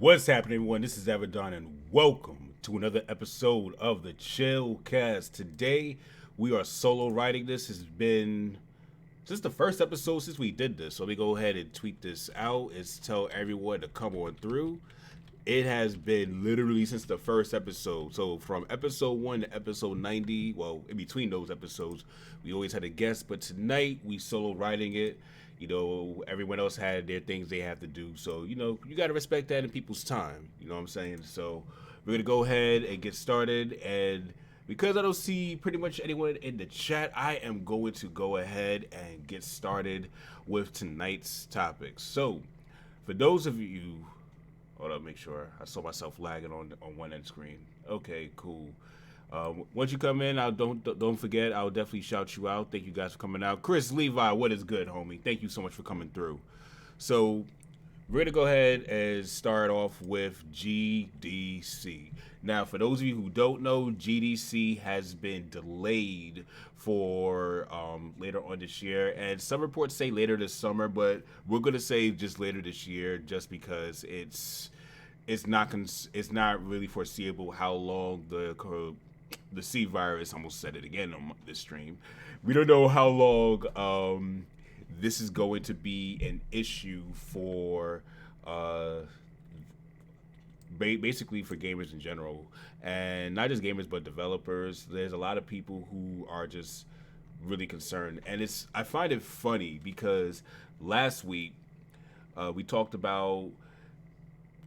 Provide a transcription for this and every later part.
What's happening, everyone? This is Avidan, and welcome to another episode of the ChillCast. Today, we are solo writing this. This is the first episode since we did this, so let me go ahead and tweet this out. It's tell everyone to come on through. It has been literally since the first episode. So from episode 1 to episode 90, well, in between those episodes, we always had a guest, but tonight we solo writing it. Everyone else had their things they have to do. So, you got to respect that in people's time. You know what I'm saying? So, we're going to go ahead and get started. And because I don't see pretty much anyone in the chat, I am going to go ahead and get started with tonight's topics. So, for those of you, hold up, make sure I saw myself lagging on one end screen. Okay, cool. Once you come in, don't forget. I'll definitely shout you out. Thank you guys for coming out. Chris Levi, what is good, homie? Thank you so much for coming through. So we're gonna go ahead and start off with GDC. Now, for those of you who don't know, GDC has been delayed for later on this year, and some reports say later this summer, but we're gonna say just later this year, just because it's not really foreseeable how long the C virus, almost said it again on this stream. We don't know how long this is going to be an issue for basically for gamers in general, and not just gamers but developers. There's a lot of people who are just really concerned, and I find it funny because last week we talked about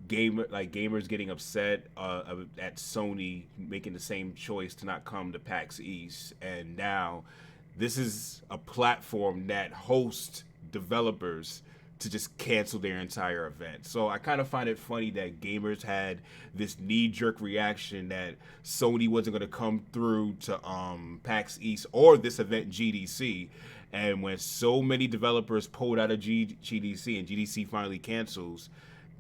gamers getting upset at Sony making the same choice to not come to PAX East, and now this is a platform that hosts developers to just cancel their entire event. So I kind of find it funny that gamers had this knee-jerk reaction that Sony wasn't going to come through to PAX East or this event GDC, and when so many developers pulled out of GDC and GDC finally cancels,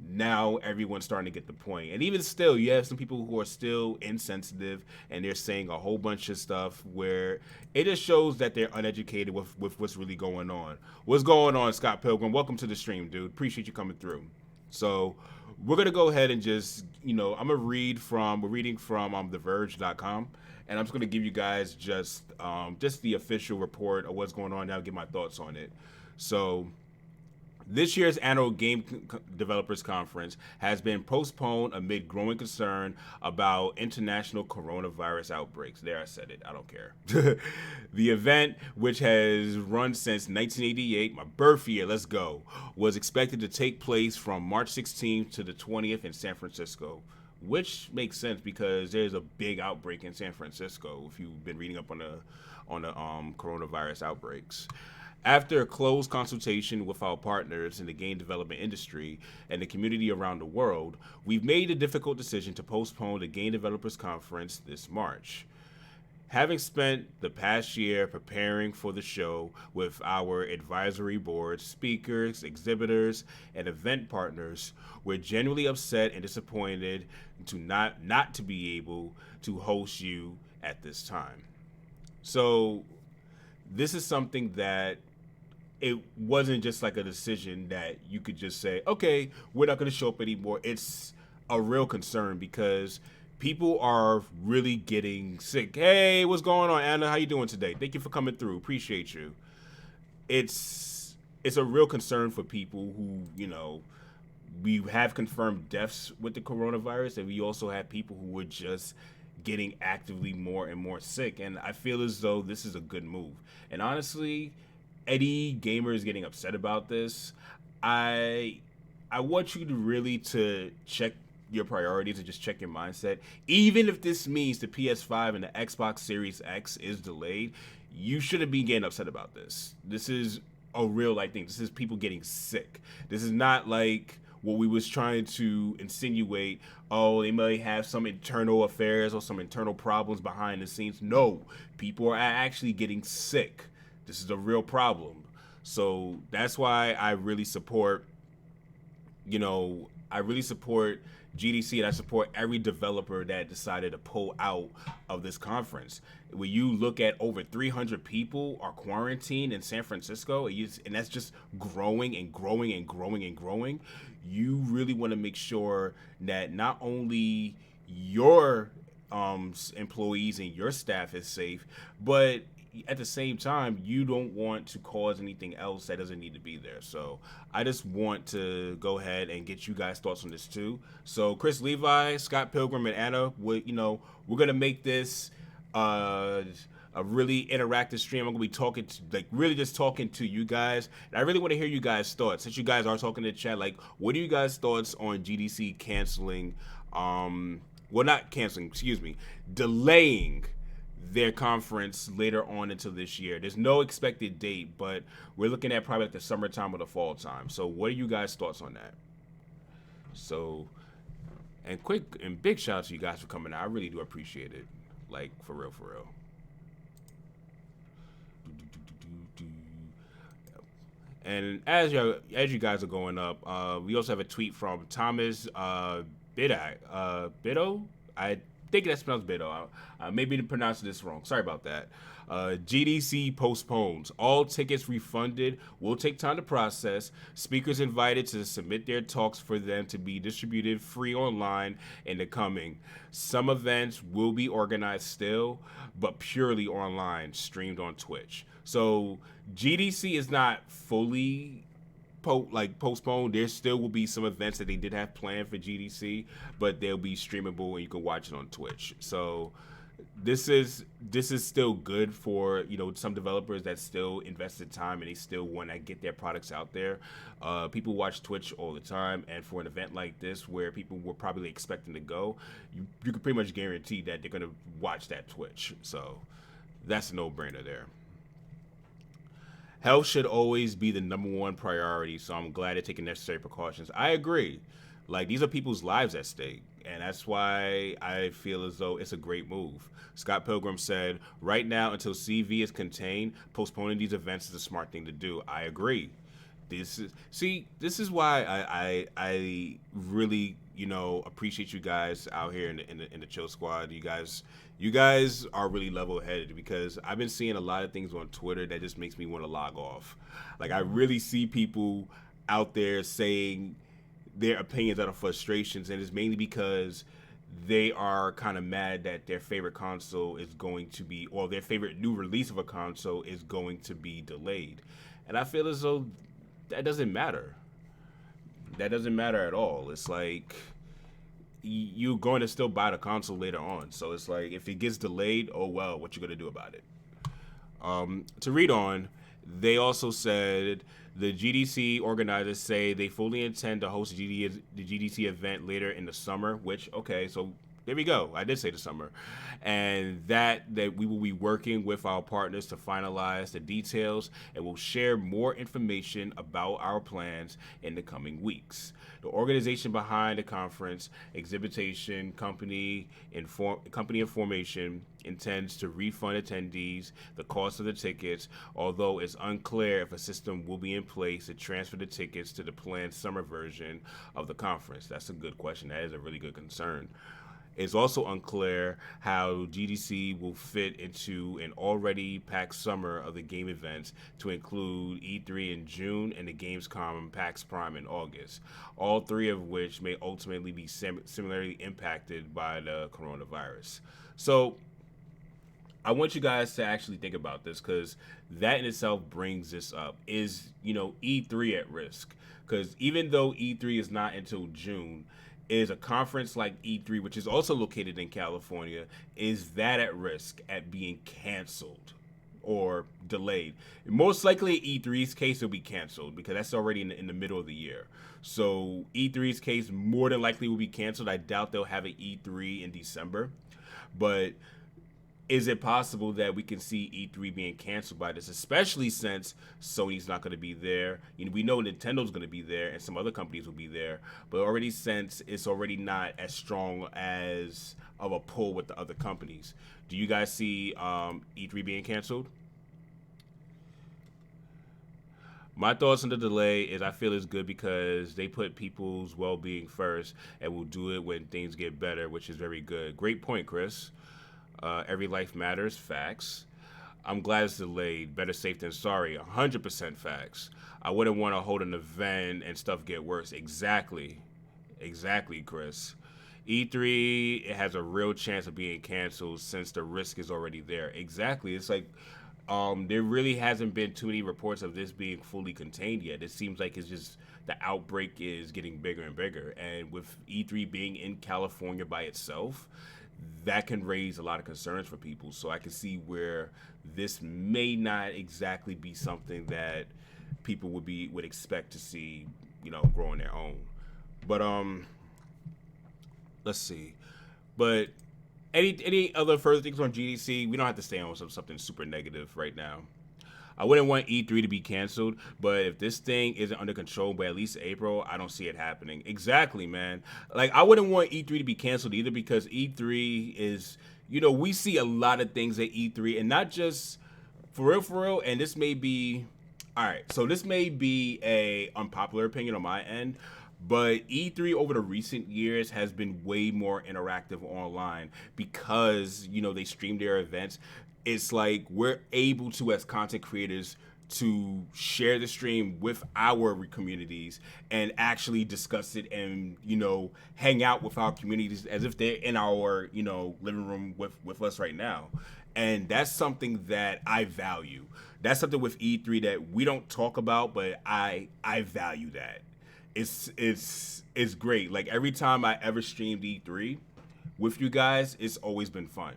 now everyone's starting to get the point. And even still, you have some people who are still insensitive, and they're saying a whole bunch of stuff where it just shows that they're uneducated with what's really going on. What's going on, Scott Pilgrim? Welcome to the stream, dude. Appreciate you coming through. So we're going to go ahead and just, we're reading from TheVerge.com, and I'm just going to give you guys just the official report of what's going on now, get my thoughts on it. So this year's annual Game Developers Conference has been postponed amid growing concern about international coronavirus outbreaks. There, I said it. I don't care. The event, which has run since 1988, my birth year, let's go, was expected to take place from March 16th to the 20th in San Francisco, which makes sense because there's a big outbreak in San Francisco if you've been reading up on the coronavirus outbreaks. After a close consultation with our partners in the game development industry and the community around the world, we've made the difficult decision to postpone the Game Developers Conference this March. Having spent the past year preparing for the show with our advisory board, speakers, exhibitors, and event partners, we're genuinely upset and disappointed to not to be able to host you at this time. So this is something that it wasn't just like a decision that you could just say, okay, we're not going to show up anymore. It's a real concern because people are really getting sick. Hey, what's going on, Anna? How you doing today? Thank you for coming through. Appreciate you. It's a real concern for people who, we have confirmed deaths with the coronavirus, and we also have people who are just getting actively more and more sick. And I feel as though this is a good move. And honestly, any gamer is getting upset about this. I want you to really check your priorities and just check your mindset. Even if this means the PS5 and the Xbox Series X is delayed, you shouldn't be getting upset about this. This is a real life thing. This is people getting sick. This is not like what we was trying to insinuate. Oh, they may have some internal affairs or some internal problems behind the scenes. No, people are actually getting sick. This is a real problem. So that's why I really support GDC, and I support every developer that decided to pull out of this conference. When you look at over 300 people are quarantined in San Francisco, and that's just growing and growing and growing and growing, you really want to make sure that not only your employees and your staff is safe, but at the same time, you don't want to cause anything else that doesn't need to be there. So I just want to go ahead and get you guys' thoughts on this too. So Chris Levi, Scott Pilgrim, and Anna, we're gonna make this a really interactive stream. I'm gonna be talking to, really just talking to you guys, and I really want to hear you guys' thoughts. Since you guys are talking in the chat, what are you guys' thoughts on GDC canceling? Well, not canceling, excuse me, delaying their conference later on into this year. There's no expected date, but we're looking at probably the summertime or the fall time. So what are you guys' thoughts on that? So, and big shout out to you guys for coming out. I really do appreciate it. For real, for real. And as you guys are going up, we also have a tweet from Thomas Bido. I think that's pronounced Bido. I maybe pronounced this wrong. Sorry about that. GDC postpones. All tickets refunded. Will take time to process. Speakers invited to submit their talks for them to be distributed free online in the coming. Some events will be organized still, but purely online, streamed on Twitch. So GDC is not fully postponed. There still will be some events that they did have planned for GDC, but they'll be streamable and you can watch it on Twitch. So this is still good for some developers that still invested time and they still want to get their products out there. People watch Twitch all the time, and for an event like this where people were probably expecting to go, you can pretty much guarantee that they're going to watch that Twitch. So that's a no-brainer there. Health should always be the number one priority, so I'm glad they're taking necessary precautions. I agree. These are people's lives at stake, and that's why I feel as though it's a great move. Scott Pilgrim said, right now, until CV is contained, postponing these events is a smart thing to do. I agree. This is why I really appreciate you guys out here in the Chill Squad. You guys are really level-headed, because I've been seeing a lot of things on Twitter that just makes me want to log off. I really see people out there saying their opinions out of frustrations, and it's mainly because they are kind of mad that their favorite console is going to be, or their favorite new release of a console is going to be delayed. And I feel as though that doesn't matter. That doesn't matter at all. It's you're going to still buy the console later on. So it's if it gets delayed, oh well, what you going to do about it? To read on, they also said the GDC organizers say they fully intend to host the GDC event later in the summer, which, okay, so there we go. I did say the summer. And that we will be working with our partners to finalize the details, and we'll share more information about our plans in the coming weeks. The organization behind the conference, Exhibition Company Information, intends to refund attendees the cost of the tickets, although it's unclear if a system will be in place to transfer the tickets to the planned summer version of the conference. That's a good question. That is a really good concern. It's also unclear how GDC will fit into an already packed summer of the game events to include E3 in June and the Gamescom PAX Prime in August, all three of which may ultimately be similarly impacted by the coronavirus. So I want you guys to actually think about this, because that in itself brings this up. Is E3 at risk? Because even though E3 is not until June, is a conference like E3, which is also located in California, is that at risk at being canceled or delayed? Most likely E3's case will be canceled, because that's already in the middle of the year. So E3's case more than likely will be canceled. I doubt they'll have an E3 in December, but is it possible that we can see E3 being canceled by this, especially since Sony's not going to be there? We know Nintendo's going to be there and some other companies will be there, but already since it's already not as strong as of a pull with the other companies. Do you guys see E3 being canceled? My thoughts on the delay is I feel it's good because they put people's well-being first and will do it when things get better, which is very good. Great point, Chris. Every life matters. Facts. I'm glad it's delayed. Better safe than sorry. 100% facts. I wouldn't want to hold an event and stuff get worse. Exactly. Exactly, Chris. E3 it has a real chance of being canceled since the risk is already there. Exactly. It's like there really hasn't been too many reports of this being fully contained yet. It seems like it's just the outbreak is getting bigger and bigger. And with E3 being in California by itself, that can raise a lot of concerns for people. So I can see where this may not exactly be something that people would expect to see, growing their own. But let's see. But any other further things on GDC? We don't have to stay on something super negative right now. I wouldn't want E3 to be canceled, but if this thing isn't under control by at least April, I don't see it happening. Exactly, man. Like, I wouldn't want E3 to be canceled either because E3 is, we see a lot of things at E3 and not just for real, and this may be, all right, so this may be a unpopular opinion on my end, but E3 over the recent years has been way more interactive online because, they stream their events. It's like we're able to, as content creators, to share the stream with our communities and actually discuss it and, hang out with our communities as if they're in our, living room with us right now. And that's something that I value. That's something with E3 that we don't talk about, but I value that. It's great. Like every time I ever streamed E3 with you guys, it's always been fun.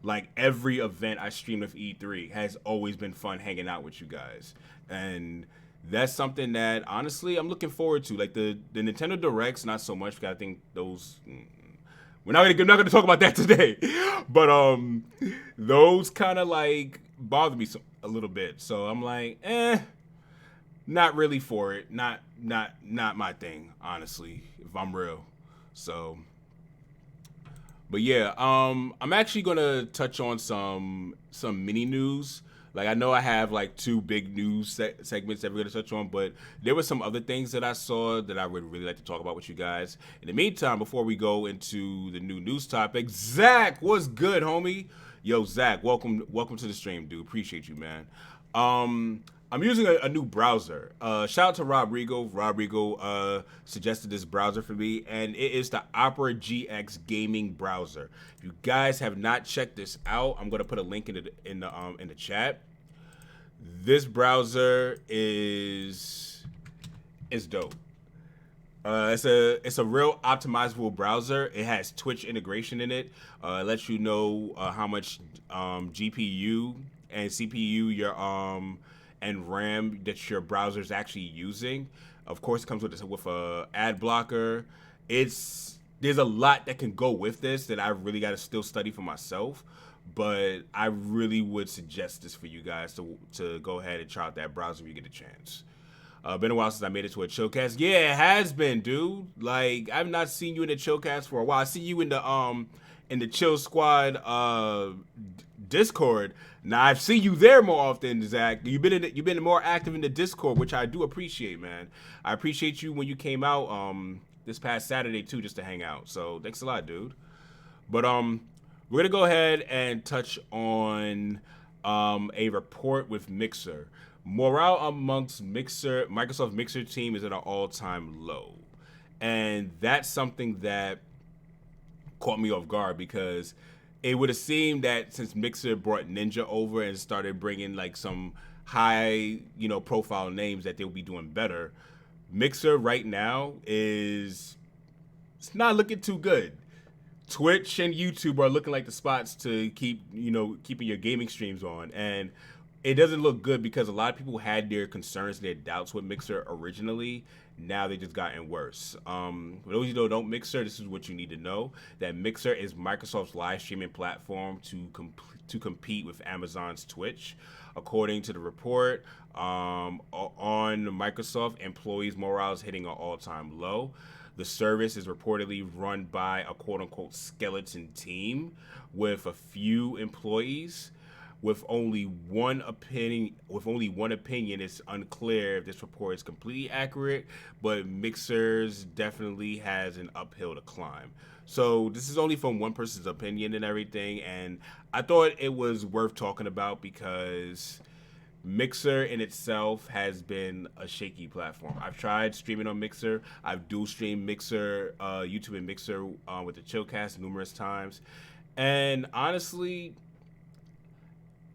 Like every event I streamed with E3 has always been fun hanging out with you guys. And that's something that honestly I'm looking forward to. Like the Nintendo Directs, not so much because I think those we're not gonna talk about that today. But those kind of like bother me a little bit. So I'm like, not really for it. Not my thing, honestly, if I'm real. So but yeah, I'm actually gonna touch on some mini news. Like I know I have like two big news segments that we're gonna touch on, but there were some other things that I saw that I would really like to talk about with you guys. In the meantime, before we go into the new news topic, Zach, what's good, homie? Yo, Zach, welcome to the stream, dude. Appreciate you, man. I'm using a new browser. Shout out to Rob Rigo. Rob Rigo suggested this browser for me, and it is the Opera GX gaming browser. If you guys have not checked this out, I'm gonna put a link in the chat. This browser is dope. It's a real optimizable browser. It has Twitch integration in it. It lets you know how much GPU and CPU your and RAM that your browser is actually using. Of course, it comes with a ad blocker. There's a lot that can go with this that I really got to still study for myself. But I really would suggest this for you guys to go ahead and try out that browser when you get a chance. Been a while since I made it to a ChillCast. Yeah, it has been, dude. Like I've not seen you in the ChillCast for a while. I see you in the Chill Squad Discord. Now I've seen you there more often, Zach. You've been more active in the Discord, which I do appreciate, man. I appreciate you when you came out this past Saturday too, just to hang out. So thanks a lot, dude. But we're gonna go ahead and touch on a report with Mixer. Morale amongst Microsoft Mixer team is at an all-time low, and that's something that caught me off guard because it would have seemed that since Mixer brought Ninja over and started bringing like some high, profile names that they'll be doing better. Mixer right now it's not looking too good. Twitch and YouTube are looking like the spots to keeping your gaming streams on, and it doesn't look good because a lot of people had their concerns, their doubts with Mixer originally. Now they just gotten worse. For those of you who don't Mixer, this is what you need to know: that Mixer is Microsoft's live streaming platform to compete with Amazon's Twitch. According to the report, on Microsoft, employees' morale is hitting an all-time low. The service is reportedly run by a quote-unquote skeleton team with a few employees. with only one opinion. It's unclear if this report is completely accurate, but Mixer's definitely has an uphill to climb. So this is only from one person's opinion and everything, and I thought it was worth talking about because Mixer in itself has been a shaky platform. I've tried streaming on Mixer. I've dual streamed Mixer, YouTube and Mixer with the ChillCast numerous times. And honestly,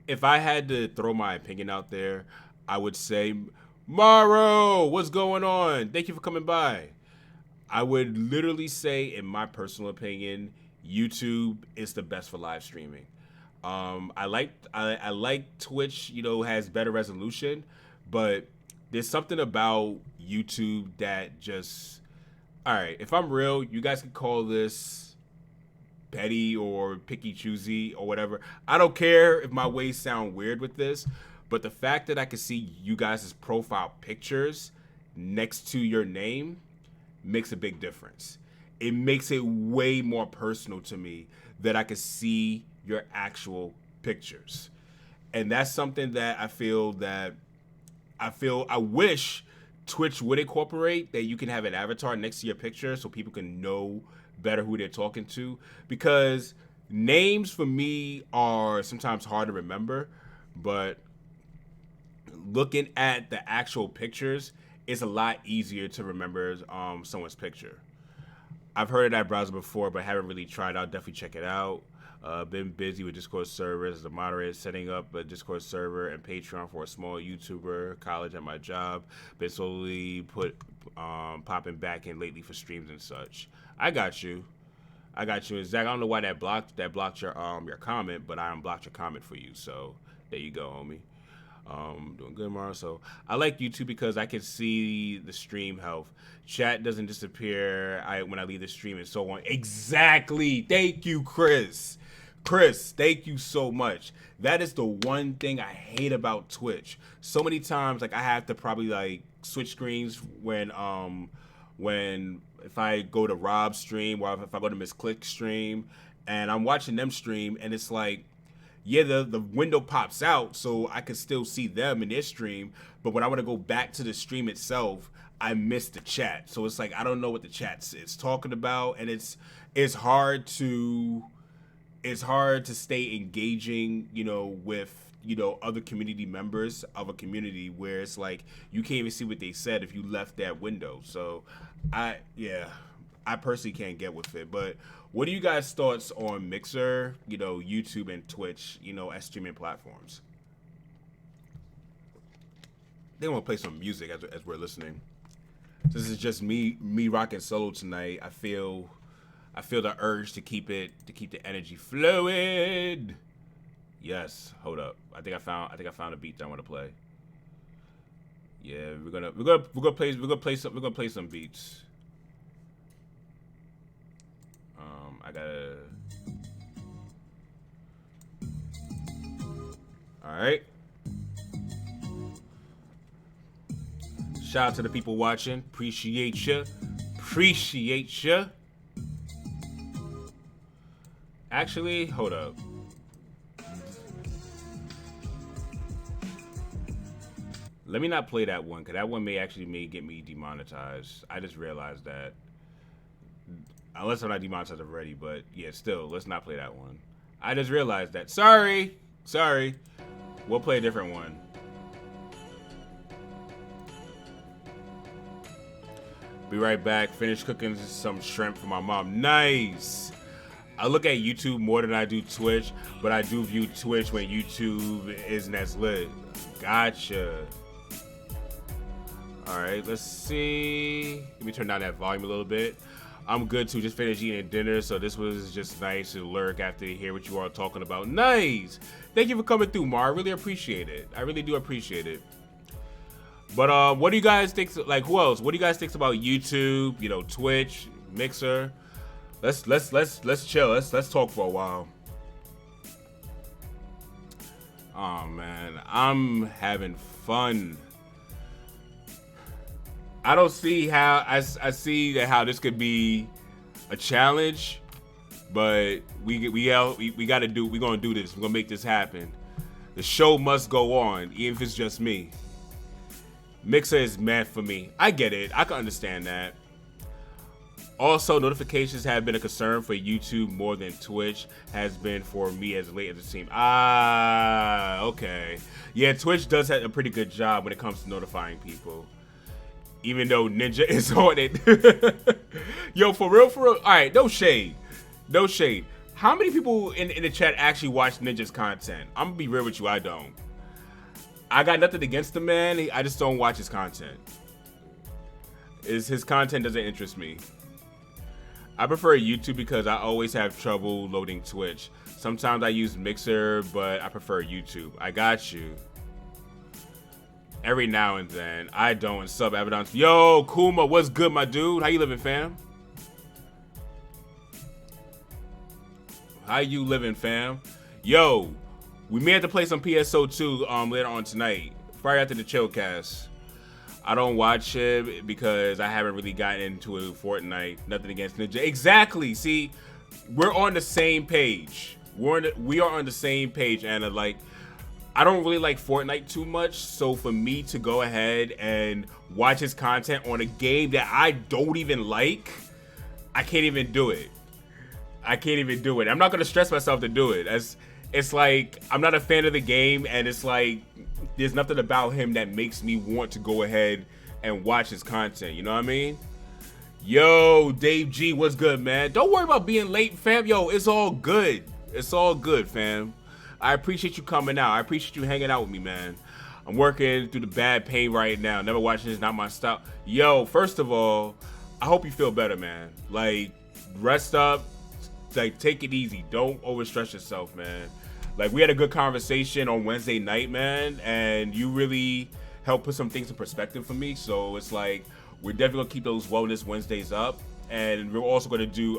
if I had to throw my opinion out there, I would say, Maro, what's going on? Thank you for coming by. I would literally say, in my personal opinion, YouTube is the best for live streaming. I like Twitch, has better resolution, but there's something about YouTube that just, all right, if I'm real, you guys can call this petty or picky choosy or whatever. I don't care if my ways sound weird with this, but the fact that I can see you guys' profile pictures next to your name makes a big difference. It makes it way more personal to me that I can see your actual pictures. And that's something that I wish Twitch would incorporate, that you can have an avatar next to your picture so people can know better who they're talking to, because names for me are sometimes hard to remember, but looking at the actual pictures is a lot easier to remember someone's picture. I've heard of that browser before, but haven't really tried out. Definitely check it out. Been busy with Discord servers as a moderator, setting up a Discord server and Patreon for a small YouTuber, college at my job. Been slowly popping back in lately for streams and such. I got you. And Zach, I don't know why that blocked your comment, but I unblocked your comment for you. So there you go, homie. Doing good, Mara. So I like YouTube because I can see the stream health. Chat doesn't disappear when I leave the stream and so on. Exactly. Thank you, Chris. Thank you so much. That is the one thing I hate about Twitch. So many times, like, I have to probably switch screens when if I go to Rob's stream or if I go to Miss Click's stream and I'm watching them stream, and it's like, yeah, the window pops out so I can still see them in their stream, but when I want to go back to the stream itself, I miss the chat. So it's like I don't know what the chat is talking about, and it's hard to stay engaging, with other community members of a community where it's like you can't even see what they said if you left that window. So I personally can't get with it. But what are you guys' thoughts on Mixer, YouTube and Twitch, as streaming platforms? I think I'm gonna play some music as we're listening. This is just me rocking solo tonight. I feel the urge to keep the energy flowing. Yes, hold up. I think I found a beat that I want to play. Yeah, we're gonna play some beats. I gotta. All right. Shout out to the people watching. Appreciate ya. Actually, hold up. Let me not play that one, because that one may get me demonetized. I just realized that. Unless I'm not demonetized already, but yeah, still, let's not play that one. I just realized that. Sorry. We'll play a different one. Be right back. Finish cooking some shrimp for my mom. Nice. I look at YouTube more than I do Twitch, but I do view Twitch when YouTube isn't as lit. Gotcha. All right, let's see. Let me turn down that volume a little bit. I'm good too. Just finished eating dinner, so this was just nice to lurk after to hear what you all are talking about. Nice. Thank you for coming through, Mar. I really appreciate it. I really do appreciate it. But what do you guys think? Like, who else? What do you guys think about YouTube? Twitch, Mixer. Let's chill. Let's talk for a while. Oh man, I'm having fun. I don't see how I see that how this could be a challenge, but we're gonna do this. We're gonna make this happen. The show must go on, even if it's just me. Mixer is meant for me. I get it. I can understand that. Also, notifications have been a concern for YouTube more than Twitch has been for me as late as it seems. Ah, okay. Yeah, Twitch does have a pretty good job when it comes to notifying people. Even though Ninja is on it. Yo, for real, for real. All right, no shade. No shade. How many people in the chat actually watch Ninja's content? I'm gonna be real with you, I don't. I got nothing against the man. I just don't watch his content. His content doesn't interest me. I prefer YouTube because I always have trouble loading Twitch. Sometimes I use Mixer, but I prefer YouTube. I got you. Every now and then. I don't. Sub Avidan. Yo, Kuma, what's good, my dude? How you living, fam? How you living, fam? Yo, we may have to play some PSO2 later on tonight, right after the ChillCast. I don't watch it because I haven't really gotten into a Fortnite. Nothing against Ninja. Exactly. See, we're on the same page. We are on the same page, Anna. Like, I don't really like Fortnite too much, so for me to go ahead and watch his content on a game that I don't even like, I can't even do it. I can't even do it. I'm not gonna stress myself to do it. It's like I'm not a fan of the game, and it's like there's nothing about him that makes me want to go ahead and watch his content. You know what I mean? Yo, Dave G, what's good, man? Don't worry about being late, fam. Yo, it's all good. It's all good, fam. I appreciate you coming out. I appreciate you hanging out with me, man. I'm working through the bad pain right now. Never watching is not my style. Yo, first of all, I hope you feel better, man. Like, rest up. Like, take it easy. Don't overstress yourself, man. Like, we had a good conversation on Wednesday night, man, and you really helped put some things in perspective for me. So it's like we're definitely gonna keep those Wellness Wednesdays up, and we're also gonna do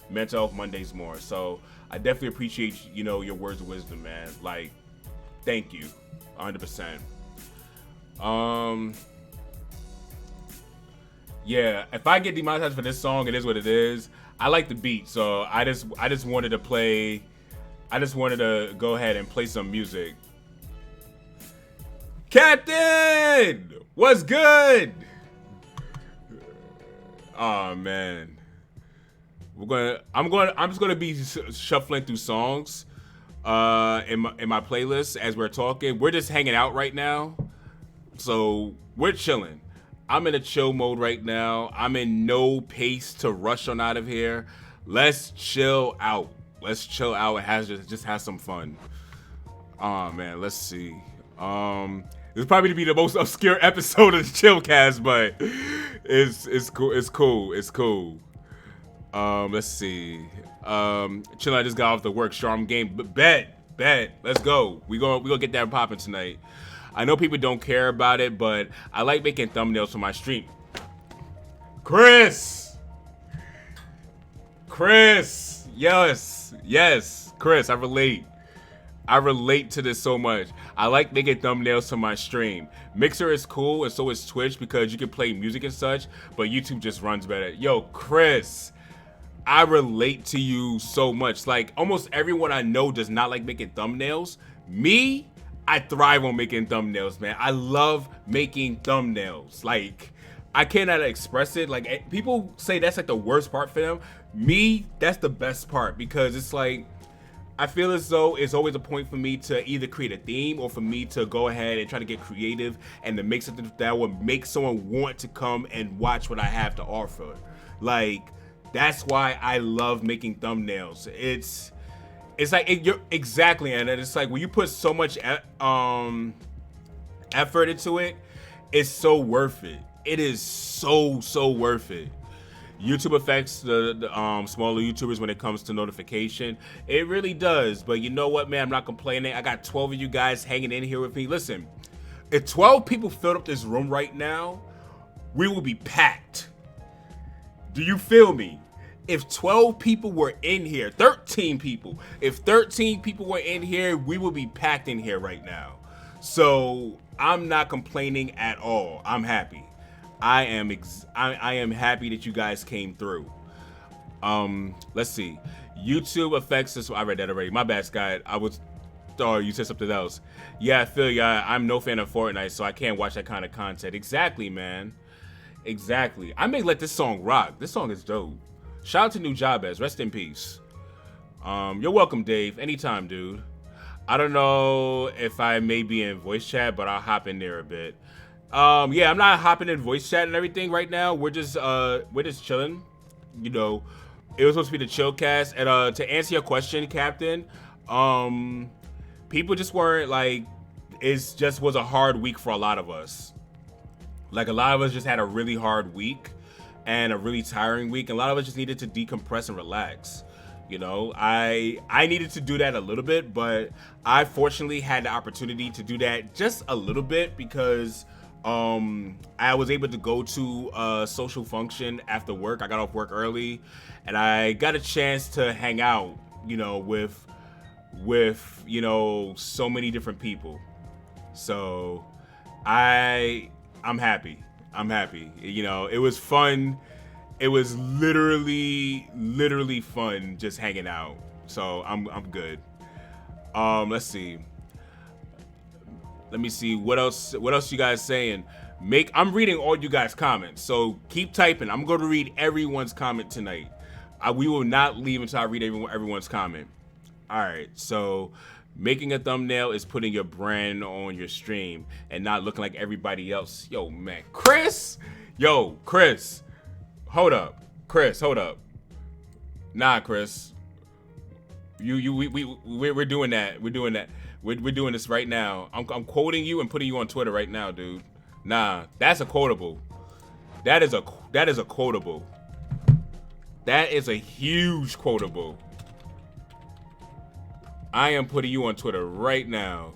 Mental Health Mondays more. So I definitely appreciate, you know, your words of wisdom, man. Like, thank you, 100%. Yeah, if I get demonetized for this song, it is what it is. I like the beat, so I just wanted to play. I just wanted to go ahead and play some music. Captain, what's good? Oh man, I'm just gonna be shuffling through songs in my playlist as we're talking. We're just hanging out right now, so we're chilling. I'm in a chill mode right now. I'm in no pace to rush on out of here. Let's chill out. Let's chill out and just have some fun. Oh man, let's see. This is probably to be the most obscure episode of the ChillCast, but it's cool. It's cool. It's cool. Let's see. Chill. I just got off the work. Sharm game. Bet. Let's go. We gonna get that popping tonight. I know people don't care about it, but I like making thumbnails for my stream. Chris, yes, Chris, I relate to this so much. I like making thumbnails for my stream. Mixer is cool, and so is Twitch because you can play music and such, but YouTube just runs better. Yo, Chris, I relate to you so much. Like, almost everyone I know does not like making thumbnails. Me, I thrive on making thumbnails, man. I love making thumbnails. Like, I cannot express it. Like, people say that's like the worst part for them. Me, that's the best part because it's like, I feel as though it's always a point for me to either create a theme or for me to go ahead and try to get creative and to make something that would make someone want to come and watch what I have to offer. Like, that's why I love making thumbnails. It's like you're exactly, and it's like when you put so much effort into it, it's so worth it. It is so worth it. YouTube affects the smaller YouTubers when it comes to notification. It really does. But you know what, man? I'm not complaining. I got 12 of you guys hanging in here with me. Listen, if 12 people filled up this room right now, we will be packed. Do you feel me? If 12 people were in here, 13 people, if 13 people were in here, we would be packed in here right now. So I'm not complaining at all. I'm happy. I am happy that you guys came through. Let's see. YouTube affects this. I read that already. My bad, Scott. Oh, you said something else. Yeah, I feel you. I'm no fan of Fortnite, so I can't watch that kind of content. Exactly, man. Exactly. I may let this song rock. This song is dope. Shout out to New Jabez. Rest in peace. You're welcome, Dave. Anytime, dude. I don't know if I may be in voice chat, but I'll hop in there a bit. Yeah, I'm not hopping in voice chat and everything right now. We're just chilling. You know, it was supposed to be the ChillCast. And to answer your question, Captain, people just weren't like, it just was a hard week for a lot of us. Like, a lot of us just had a really hard week and a really tiring week. And a lot of us just needed to decompress and relax. You know, I needed to do that a little bit, but I fortunately had the opportunity to do that just a little bit because I was able to go to a social function after work. I got off work early and I got a chance to hang out, you know, with you know, so many different people. So I'm happy. You know, it was fun. It was literally fun just hanging out. So I'm good. Let's see. Let me see what else you guys saying. I'm reading all you guys' comments. So keep typing. I'm going to read everyone's comment tonight. We will not leave until I read everyone's comment. All right. So making a thumbnail is putting your brand on your stream and not looking like everybody else. Yo, man. Chris. Hold up. Chris, hold up. Nah, Chris. We're doing that. We're doing that. We're doing this right now. I'm quoting you and putting you on Twitter right now, dude. Nah, that's a quotable. That is a quotable. That is a huge quotable. I am putting you on Twitter right now.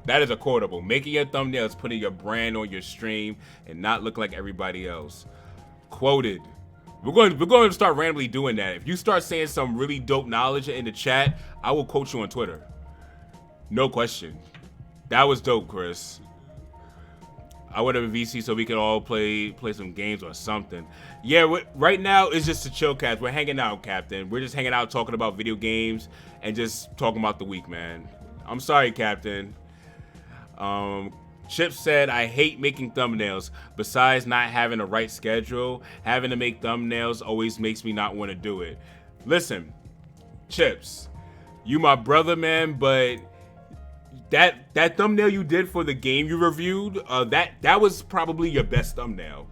That is a quotable. Making your thumbnail is putting your brand on your stream and not look like everybody else. Quoted. We're going to start randomly doing that. If you start saying some really dope knowledge in the chat, I will quote you on Twitter. No question. That was dope, Chris. I would have a VC so we could all play some games or something. Yeah, right now it's just a ChillCast. We're hanging out, Captain. We're just hanging out talking about video games and just talking about the week, man. I'm sorry, Captain. Chip said, I hate making thumbnails. Besides not having a right schedule, having to make thumbnails always makes me not want to do it. Listen, Chips, you my brother, man, but that thumbnail you did for the game you reviewed, that was probably your best thumbnail.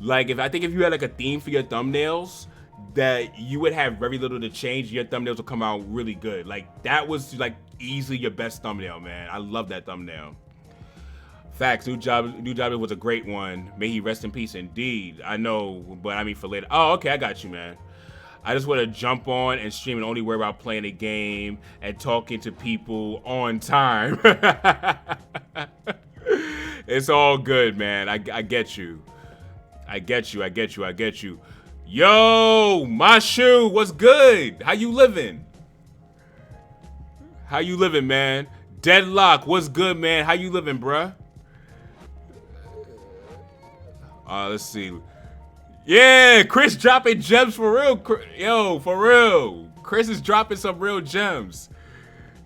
Like, I think if you had like a theme for your thumbnails, that you would have very little to change, your thumbnails will come out really good. Like, that was like easily your best thumbnail, man. I love that thumbnail. Facts. New Job was a great one. May he rest in peace. Indeed. I know, but I mean for later. Oh, okay. I got you, man. I just want to jump on and stream and only worry about playing a game and talking to people on time. It's all good, man. I get you. I get you. Yo, Mashu, what's good? How you living? Man? Deadlock, what's good, man? How you living, bruh? Let's see. Yeah, Chris dropping gems for real. Yo, for real. Chris is dropping some real gems.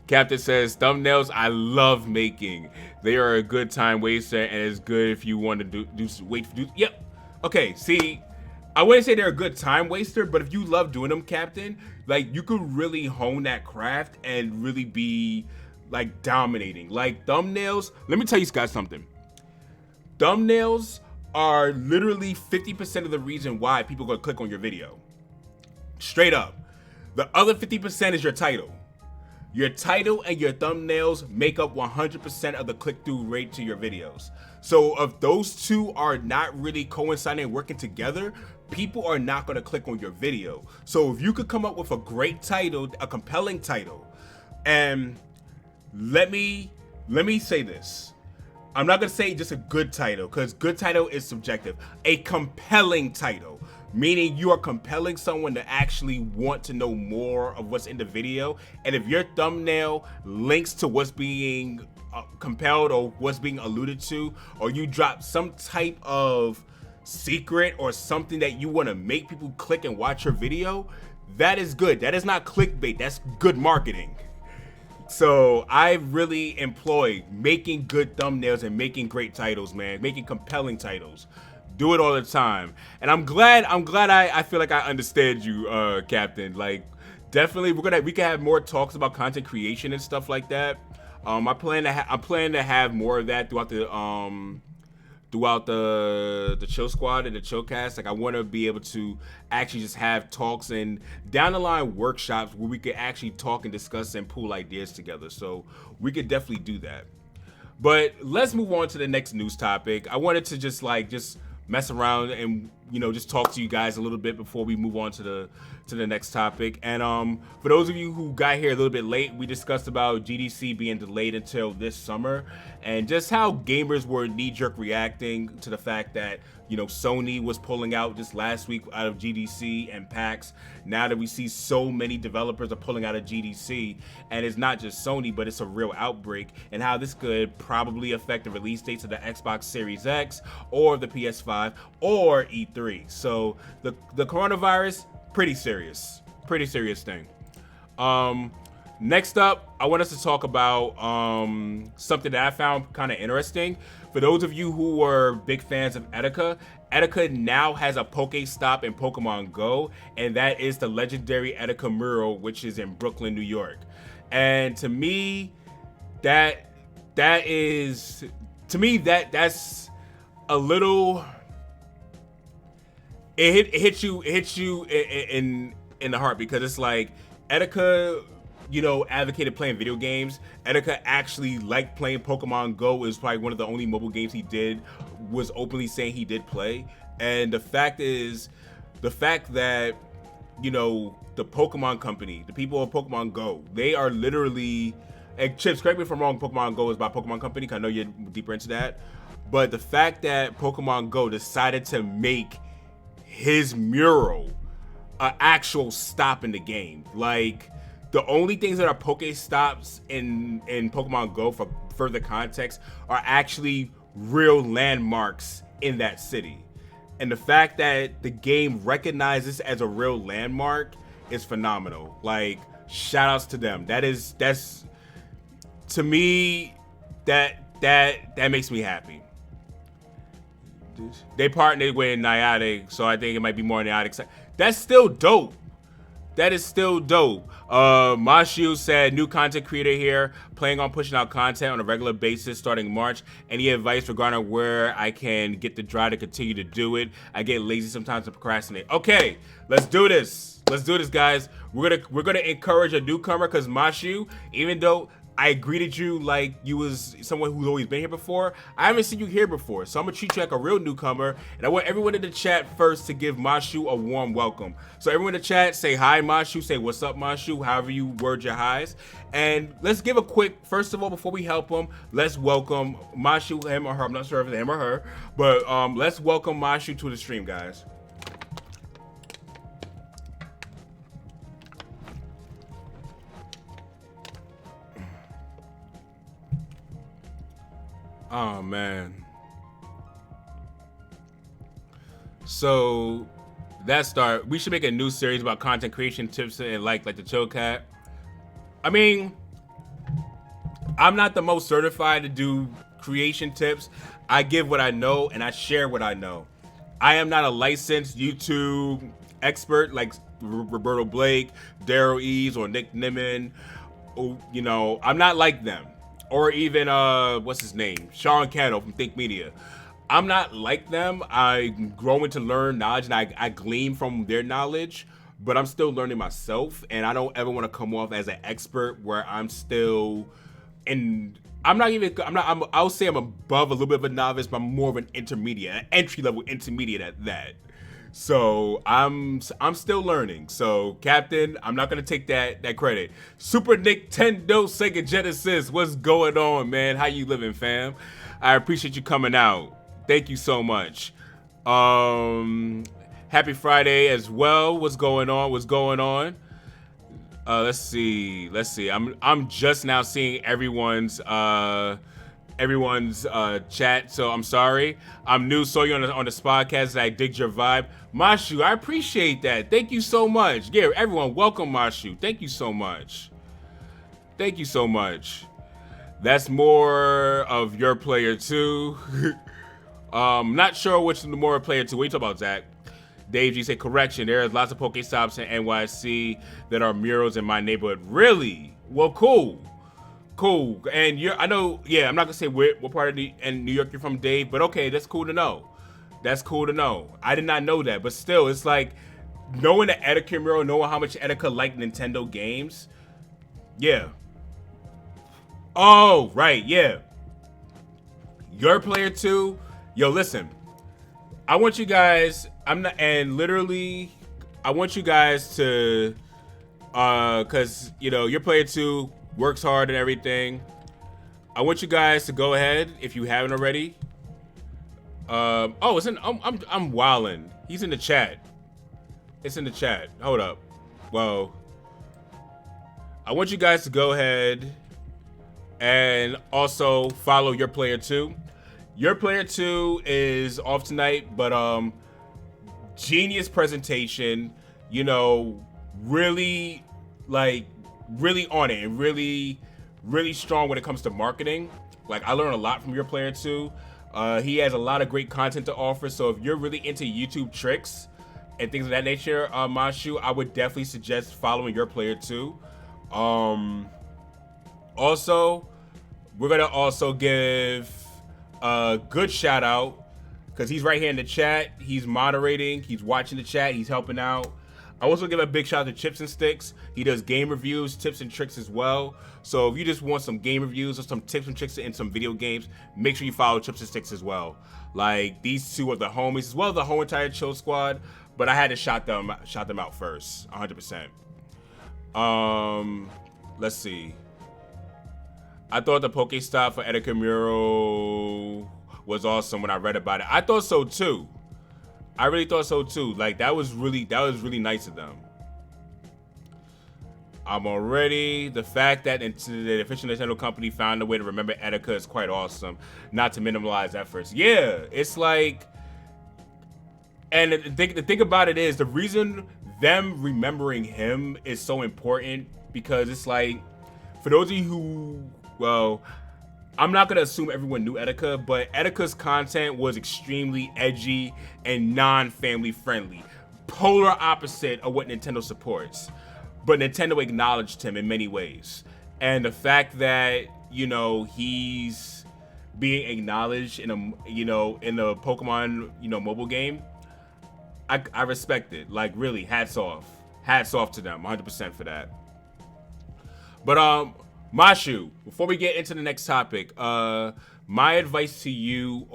Captain says, thumbnails I love making. They are a good time waster and it's good if you want to do. Yep. Okay, see, I wouldn't say they're a good time waster, but if you love doing them, Captain, like you could really hone that craft and really be like dominating. Like thumbnails, let me tell you guys something. Thumbnails are literally 50% of the reason why people go click on your video. Straight up. The other 50% is your title. Your title and your thumbnails make up 100% of the click-through rate to your videos. So if those two are not really coinciding and working together, people are not going to click on your video. So if you could come up with a great title, a compelling title, and let me say this. I'm not going to say just a good title, because good title is subjective. A compelling title, meaning you are compelling someone to actually want to know more of what's in the video. And if your thumbnail links to what's being compelled or what's being alluded to, or you drop some type of secret or something that you want to make people click and watch your video, that is good. That is not clickbait. That's good marketing. So I really employ making good thumbnails and making great titles, man, making compelling titles. Do it all the time. And I'm glad I feel like I understand you, Captain. Like, definitely we can have more talks about content creation and stuff like that. I plan to have more of that throughout the chill squad and the ChillCast. Like, I want to be able to actually just have talks and down the line workshops where we could actually talk and discuss and pool ideas together. So we could definitely do that. But let's move on to the next news topic. I wanted to just mess around and just talk to you guys a little bit before we move on to the next topic. And for those of you who got here a little bit late, we discussed about GDC being delayed until this summer, and just how gamers were knee-jerk reacting to the fact that Sony was pulling out just last week out of GDC and PAX. Now that we see so many developers are pulling out of GDC, and it's not just Sony, but it's a real outbreak, and how this could probably affect the release dates of the Xbox Series X or the PS5 or E3. So the coronavirus, pretty serious thing. Next up, I want us to talk about something that I found kind of interesting. For those of you who were big fans of Etika now has a Pokestop in Pokemon Go, and that is the legendary Etika mural, which is in Brooklyn, New York. And to me, that's a little. It hits you in the heart, because it's like Etika, advocated playing video games. Etika actually liked playing Pokemon Go. It was probably one of the only mobile games he was openly saying he did play. And the fact that the Pokemon company, the people of Pokemon Go, they are literally, and Chips, correct me if I'm wrong, Pokemon Go is by Pokemon Company, because I know you're deeper into that. But the fact that Pokemon Go decided to make his mural an actual stop in the game. Like, the only things that are Pokestops in Pokemon Go, for further context, are actually real landmarks in that city. And the fact that the game recognizes as a real landmark is phenomenal. Like, shout outs to them. That's to me, that makes me happy. They partnered with Niantic, so I think it might be more Niantic. That's still dope. That is still dope. Mashu said, new content creator here, planning on pushing out content on a regular basis starting March. Any advice regarding where I can get the drive to continue to do it? I get lazy sometimes to procrastinate. Okay, let's do this. Let's do this, guys. We're gonna encourage a newcomer, because Mashu, even though I greeted you like you was someone who's always been here before, I haven't seen you here before. So I'm gonna treat you like a real newcomer, and I want everyone in the chat first to give Mashu a warm welcome. So everyone in the chat, say hi, Mashu, say what's up, Mashu, however you word your highs. And let's give a quick, first of all, before we help him, let's welcome Mashu, him or her, I'm not sure if it's him or her, but let's welcome Mashu to the stream, guys. Oh man. So we should make a new series about content creation tips and like the ChillCast. I mean, I'm not the most certified to do creation tips. I give what I know and I share what I know. I am not a licensed YouTube expert like Roberto Blake, Daryl Eves, or Nick Nimmin. I'm not like them. Or even, what's his name? Sean Cannell from Think Media. I'm not like them. I'm growing to learn knowledge, and I glean from their knowledge, but I'm still learning myself, and I don't ever want to come off as an expert where I'm still I'll say I'm above a little bit of a novice, but I'm more of an intermediate, an entry-level intermediate at that. So I'm still learning. So Captain, I'm not gonna take that credit. Super Nintendo Sega Genesis, what's going on, man? How you living, fam? I appreciate you coming out. Thank you so much. Happy Friday as well. What's going on? Let's see. I'm just now seeing everyone's chat, so I'm sorry. I'm new, saw you on the podcast. I dig your vibe. Mashu, I appreciate that. Thank you so much. Yeah, everyone, welcome Mashu. Thank you so much. Thank you so much. That's more of your player two. Not sure which the more player two. What are you talking about, Zach? Dave G say correction. There is lots of Pokestops in NYC that are murals in my neighborhood. Really? Well, cool. Cool. And I know, yeah, I'm not gonna say what part of New York you're from, Dave, but okay, that's cool to know. That's cool to know. I did not know that, but still, it's like knowing the Etika mural, knowing how much Etika liked Nintendo games. Yeah. Oh, right, yeah. Your player two, yo, listen. I want you guys, I want you guys to, cause your player two works hard and everything. I want you guys to go ahead if you haven't already. It's in. I'm wildin'. He's in the chat. It's in the chat. Hold up. Well, I want you guys to go ahead and also follow your player two. Your player two is off tonight, but genius presentation. Really on it and really strong when it comes to marketing. Like, I learned a lot from your player too. He has a lot of great content to offer. So if you're really into YouTube tricks and things of that nature, Mashu, I would definitely suggest following your player too. Also, we're gonna also give a good shout out because he's right here in the chat. He's moderating. He's watching the chat. He's helping out. I also give a big shout out to Chips and Sticks. He does game reviews, tips and tricks as well. So if you just want some game reviews or some tips and tricks in some video games, make sure you follow Chips and Sticks as well. Like, these two are the homies as well as the whole entire Chill Squad. But I had to shout them out first, 100%. Let's see. I thought the Pokestop for Etika mural was awesome when I read about it. I thought so too. I really thought so too. Like, that was really nice of them. I'm already. The fact that the official Nintendo company found a way to remember Etika is quite awesome. Not to minimize efforts. Yeah, it's like, and the thing about it is, the reason them remembering him is so important because it's like, for those of you who, well, I'm not going to assume everyone knew Etika, but Etika's content was extremely edgy and non-family friendly. Polar opposite of what Nintendo supports. But Nintendo acknowledged him in many ways. And the fact that, he's being acknowledged in a Pokemon, mobile game, I respect it. Like, really, hats off. Hats off to them, 100% for that. But, Mashu, before we get into the next topic, my advice to you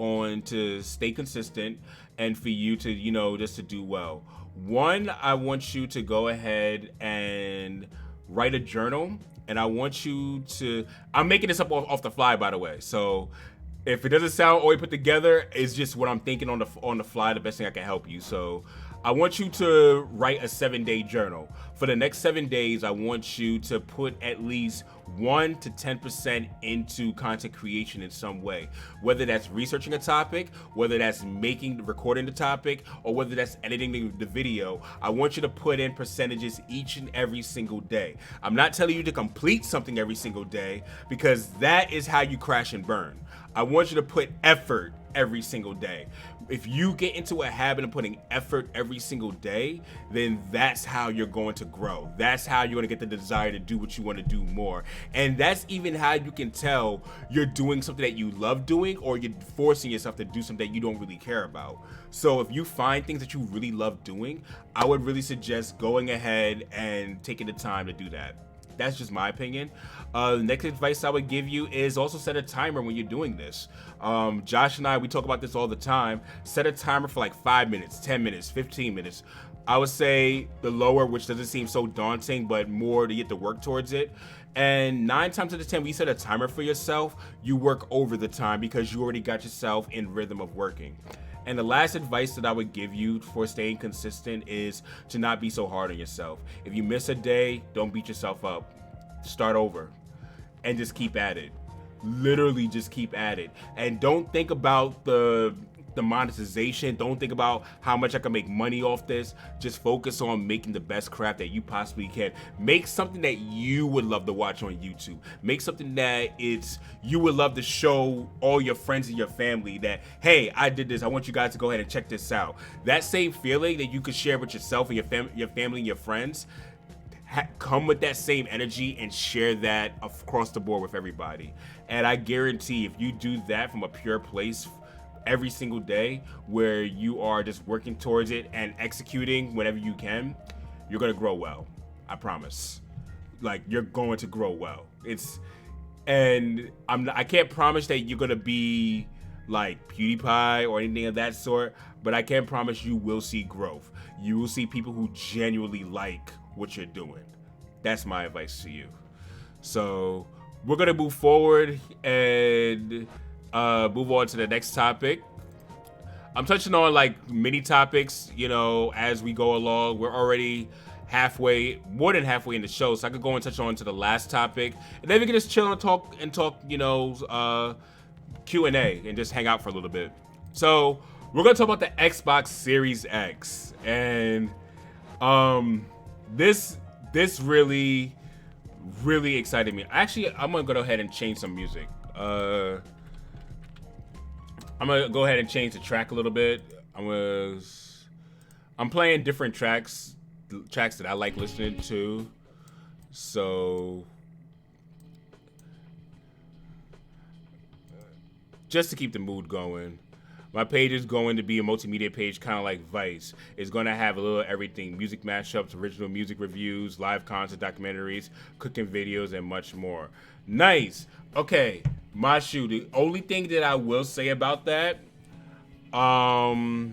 to stay consistent and for you to, just to do well. One, I want you to go ahead and write a journal, and I want you to, I'm making this up off the fly, by the way. So if it doesn't sound all put together, it's just what I'm thinking on the fly, the best thing I can help you. So I want you to write a 7-day journal. For the next 7 days, I want you to put at least 1 to 10% into content creation in some way. Whether that's researching a topic, whether that's recording the topic, or whether that's editing the video, I want you to put in percentages each and every single day. I'm not telling you to complete something every single day because that is how you crash and burn. I want you to put effort every single day. If you get into a habit of putting effort every single day, then that's how you're going to grow. That's how you're going to get the desire to do what you want to do more. And that's even how you can tell you're doing something that you love doing or you're forcing yourself to do something that you don't really care about. So if you find things that you really love doing, I would really suggest going ahead and taking the time to do that. That's just my opinion. The next advice I would give you is also set a timer when you're doing this. Josh and I, we talk about this all the time. Set a timer for like 5 minutes, 10 minutes, 15 minutes. I would say the lower, which doesn't seem so daunting, but more to get to work towards it. And 9 times out of 10, when you set a timer for yourself, you work over the time because you already got yourself in rhythm of working. And the last advice that I would give you for staying consistent is to not be so hard on yourself. If you miss a day, don't beat yourself up. Start over and just keep at it. Literally just keep at it. And don't think about the the monetization. Don't think about how much I can make money off this. Just focus on making the best craft that you possibly can. Make something that you would love to watch on YouTube. Make something that you would love to show all your friends and your family that, hey, I did this. I want you guys to go ahead and check this out. That same feeling that you could share with yourself and your family and your friends, come with that same energy and share that across the board with everybody. And I guarantee if you do that from a pure place every single day, where you are just working towards it and executing whenever you can, you're gonna grow well. I promise. Like, you're going to grow well. I can't promise that you're gonna be like PewDiePie or anything of that sort, but I can promise you will see growth. You will see people who genuinely like what you're doing. That's my advice to you. So we're gonna move forward and move on to the next topic. I'm touching on like mini topics, as we go along. We're already more than halfway in the show, so I could go and touch on to the last topic, and then we can just chill and talk, Q&A and just hang out for a little bit. So we're gonna talk about the Xbox Series X, and this really excited me. Actually, I'm gonna go ahead and change some music. I'm gonna go ahead and change the track a little bit. I'm playing different tracks that I like listening to. So just to keep the mood going. My page is going to be a multimedia page, kind of like Vice. It's going to have a little everything: music mashups, original music reviews, live concert documentaries, cooking videos, and much more. Nice. Okay, my shoe. The only thing that I will say about that, my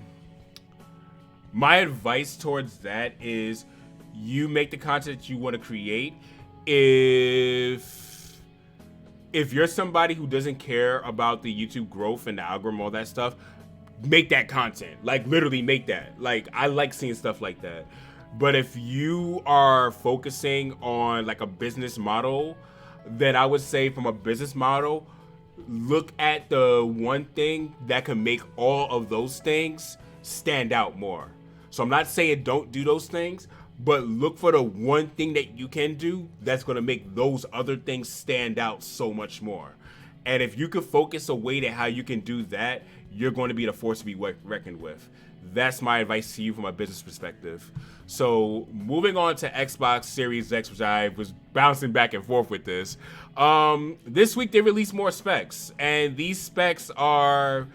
advice towards that is you make the content that you want to create. If you're somebody who doesn't care about the YouTube growth and the algorithm, all that stuff, make that content. Like, literally make that. Like, I like seeing stuff like that. But if you are focusing on like a business model, then I would say from a business model, look at the one thing that can make all of those things stand out more. So I'm not saying don't do those things, but look for the one thing that you can do that's going to make those other things stand out so much more. And if you could focus a way to how you can do that, you're going to be the force to be reckoned with. That's my advice to you from a business perspective. So moving on to Xbox Series X, which I was bouncing back and forth with this. This week they released more specs, and these specs are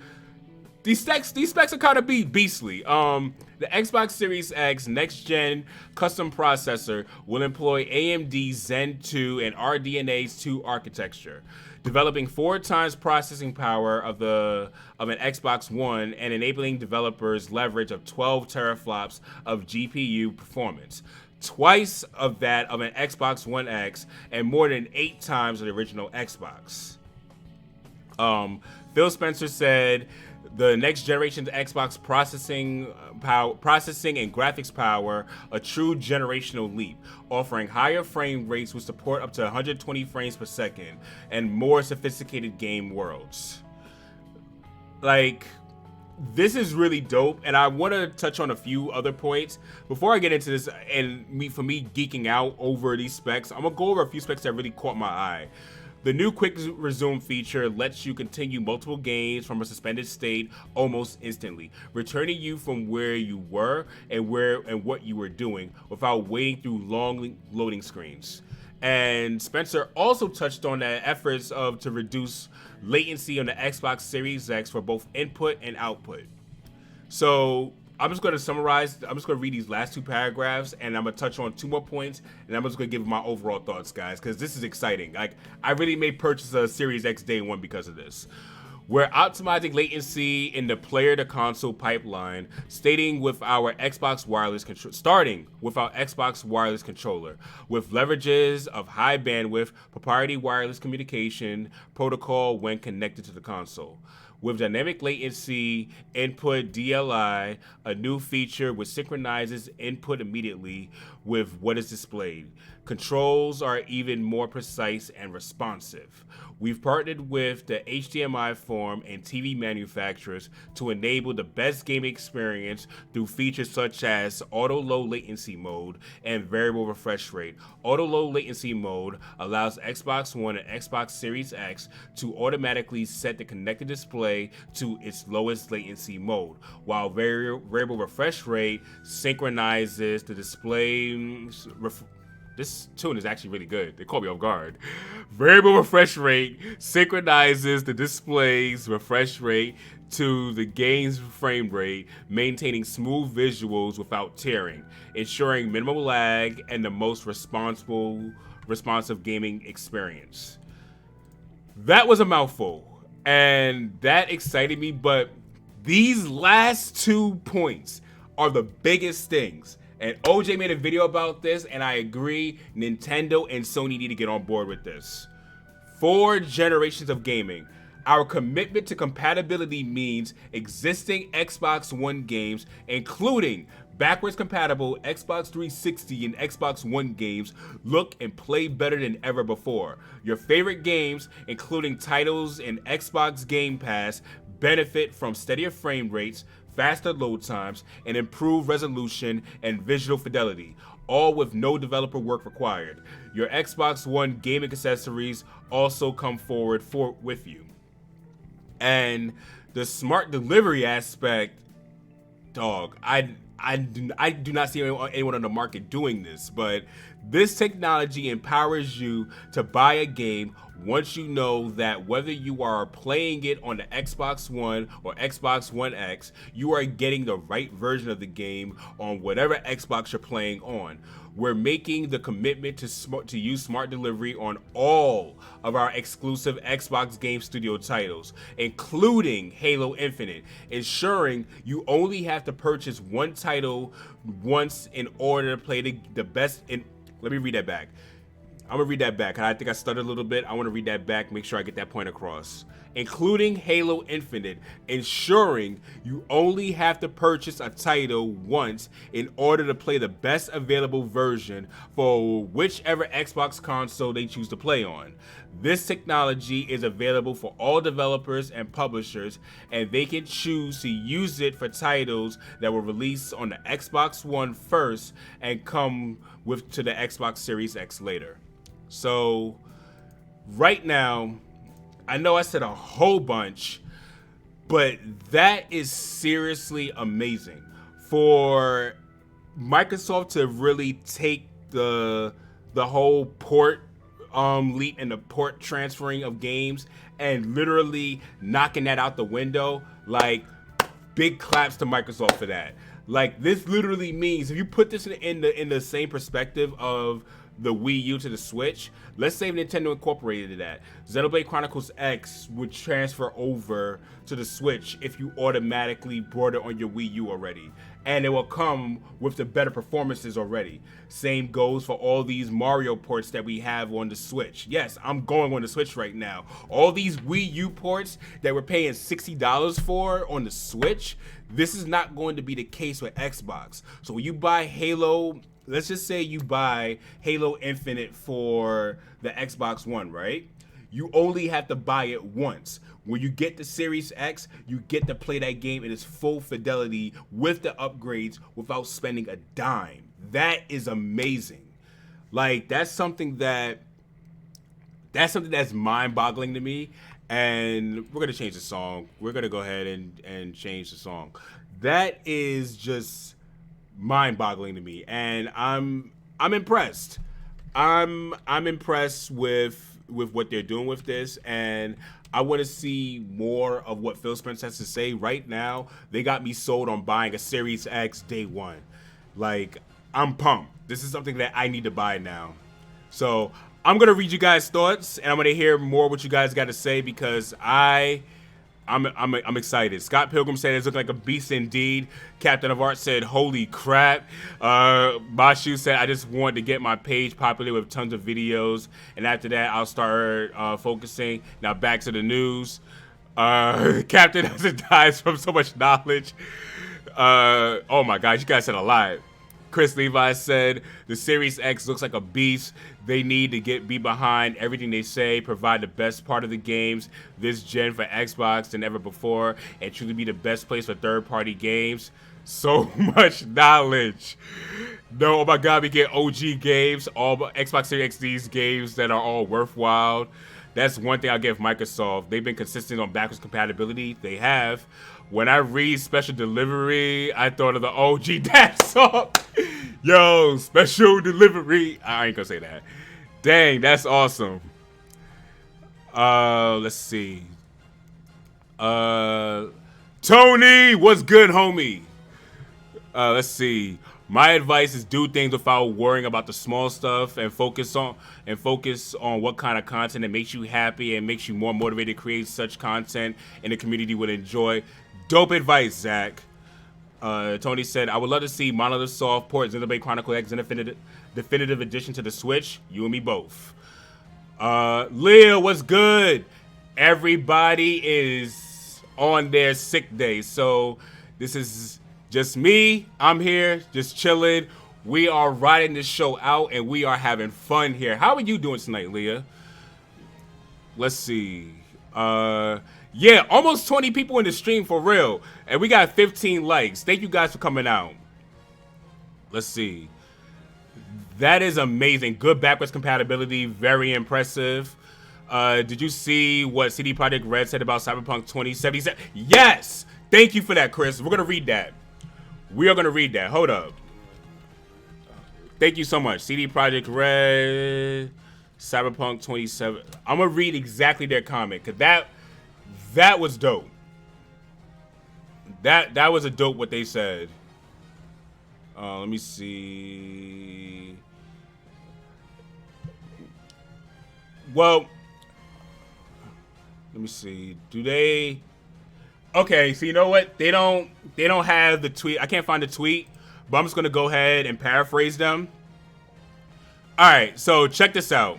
kind of beastly. The Xbox Series X next-gen custom processor will employ AMD Zen 2 and RDNA's 2 architecture, developing 4 times processing power of an Xbox One and enabling developers leverage of 12 teraflops of GPU performance, twice of that of an Xbox One X, and more than 8 times the original Xbox. Phil Spencer said, the next generation Xbox processing and graphics power, a true generational leap, offering higher frame rates with support up to 120 frames per second and more sophisticated game worlds. Like, this is really dope, and I want to touch on a few other points before I get into this. And for me geeking out over these specs, I'm gonna go over a few specs that really caught my eye. The new Quick Resume feature lets you continue multiple games from a suspended state almost instantly, returning you from where you were and what you were doing without waiting through long loading screens. And Spencer also touched on the efforts to reduce latency on the Xbox Series X for both input and output. So I'm just going to summarize. I'm just going to read these last 2 paragraphs, and I'm going to touch on 2 more points, and I'm just going to give my overall thoughts, guys, because this is exciting. Like, I really may purchase a Series X day one because of this. We're optimizing latency in the player-to-console pipeline, starting with our Xbox wireless controller, with leverages of high bandwidth, proprietary wireless communication protocol when connected to the console. With dynamic latency input DLI, a new feature which synchronizes input immediately with what is displayed. Controls are even more precise and responsive. We've partnered with the HDMI form and TV manufacturers to enable the best gaming experience through features such as auto low latency mode and variable refresh rate. Auto low latency mode allows Xbox One and Xbox Series X to automatically set the connected display to its lowest latency mode, while variable refresh rate synchronizes the display. This tune is actually really good. They caught me off guard. Variable refresh rate synchronizes the display's refresh rate to the game's frame rate, maintaining smooth visuals without tearing, ensuring minimal lag and the most responsive gaming experience. That was a mouthful, and that excited me, but these last 2 points are the biggest things. And OJ made a video about this, and I agree, Nintendo and Sony need to get on board with this. 4 generations of gaming. Our commitment to compatibility means existing Xbox One games, including backwards compatible Xbox 360 and Xbox One games, look and play better than ever before. Your favorite games, including titles in Xbox Game Pass, benefit from steadier frame rates, faster load times, and improved resolution and visual fidelity, all with no developer work required. Your Xbox One gaming accessories also come forward with you. And the smart delivery aspect, dog, I do not see anyone on the market doing this, but this technology empowers you to buy a game once you know that whether you are playing it on the Xbox One or Xbox One X, you are getting the right version of the game on whatever Xbox you're playing on. We're making the commitment to use smart delivery on all of our exclusive Xbox Game Studio titles, including Halo Infinite, ensuring you only have to purchase one title once in order to play the best. Let me read that back. I'm gonna read that back. I think I stuttered a little bit. I want to read that back, make sure I get that point across. Including Halo Infinite, ensuring you only have to purchase a title once in order to play the best available version for whichever Xbox console they choose to play on. This technology is available for all developers and publishers, and they can choose to use it for titles that were released on the Xbox One first and come to the Xbox Series X later. So right now, I know I said a whole bunch, but that is seriously amazing for Microsoft to really take the whole port leap and the port transferring of games and literally knocking that out the window. Like, big claps to Microsoft for that. Like, this literally means if you put this in the same perspective of the Wii U to the Switch, let's say Nintendo incorporated that. Xenoblade Chronicles X would transfer over to the Switch if you automatically brought it on your Wii U already. And it will come with the better performances already. Same goes for all these Mario ports that we have on the Switch. Yes, I'm going on the Switch right now. All these Wii U ports that we're paying $60 for on the Switch, this is not going to be the case with Xbox. So when you buy Halo, let's just say you buy Halo Infinite for the Xbox One, right? You only have to buy it once. When you get the Series X, you get to play that game in its full fidelity with the upgrades without spending a dime. That is amazing. Like, that's something that's mind-boggling to me. And we're gonna change the song. We're gonna go ahead and change the song. That is just mind-boggling to me, and I'm impressed. I'm impressed with what they're doing with this, and I want to see more of what Phil Spencer has to say. Right now, they got me sold on buying a Series X day one. Like, I'm pumped. This is something that I need to buy now. So I'm gonna read you guys' thoughts, and I'm gonna hear more what you guys got to say because I'm excited. Scott Pilgrim said it's looking like a beast indeed. Captain of Art said, holy crap. Bashu said, I just wanted to get my page popular with tons of videos. And after that, I'll start focusing. Now back to the news. Captain doesn't die from so much knowledge. Oh my gosh, you guys said a lot. Chris Levi said, the Series X looks like a beast. They need to be behind everything they say, provide the best part of the games this gen for Xbox than ever before, and truly be the best place for third-party games. So much knowledge. No, oh my God, we get OG games, all Xbox Series XD's games that are all worthwhile. That's one thing I'll give Microsoft. They've been consistent on backwards compatibility. They have. When I read Special Delivery, I thought of the OG Dad song. Yo, Special Delivery. I ain't gonna say that. Dang, that's awesome. Let's see. Tony, what's good, homie? Let's see. My advice is do things without worrying about the small stuff and focus on what kind of content that makes you happy and makes you more motivated to create such content and the community would enjoy. Dope advice, Zach. Tony said, I would love to see Monolith Soft port Xenoblade Chronicle X Definitive Edition to the Switch. You and me both. Leah, what's good? Everybody is on their sick day, so this is just me. I'm here, just chilling. We are riding this show out, and we are having fun here. How are you doing tonight, Leah? Let's see. Yeah, almost 20 people in the stream for real. And we got 15 likes. Thank you guys for coming out. Let's see. That is amazing. Good backwards compatibility. Very impressive. Did you see what CD Projekt Red said about Cyberpunk 2077? Yes! Thank you for that, Chris. We're going to read that. We are going to read that. Hold up. Thank you so much. CD Projekt Red, Cyberpunk 27. I'm going to read exactly their comment because that was dope. That was a dope what they said. Let me see. Well, let me see. Do they? Okay, so you know what? They don't have the tweet. I can't find the tweet, but I'm just gonna go ahead and paraphrase them. All right, so check this out.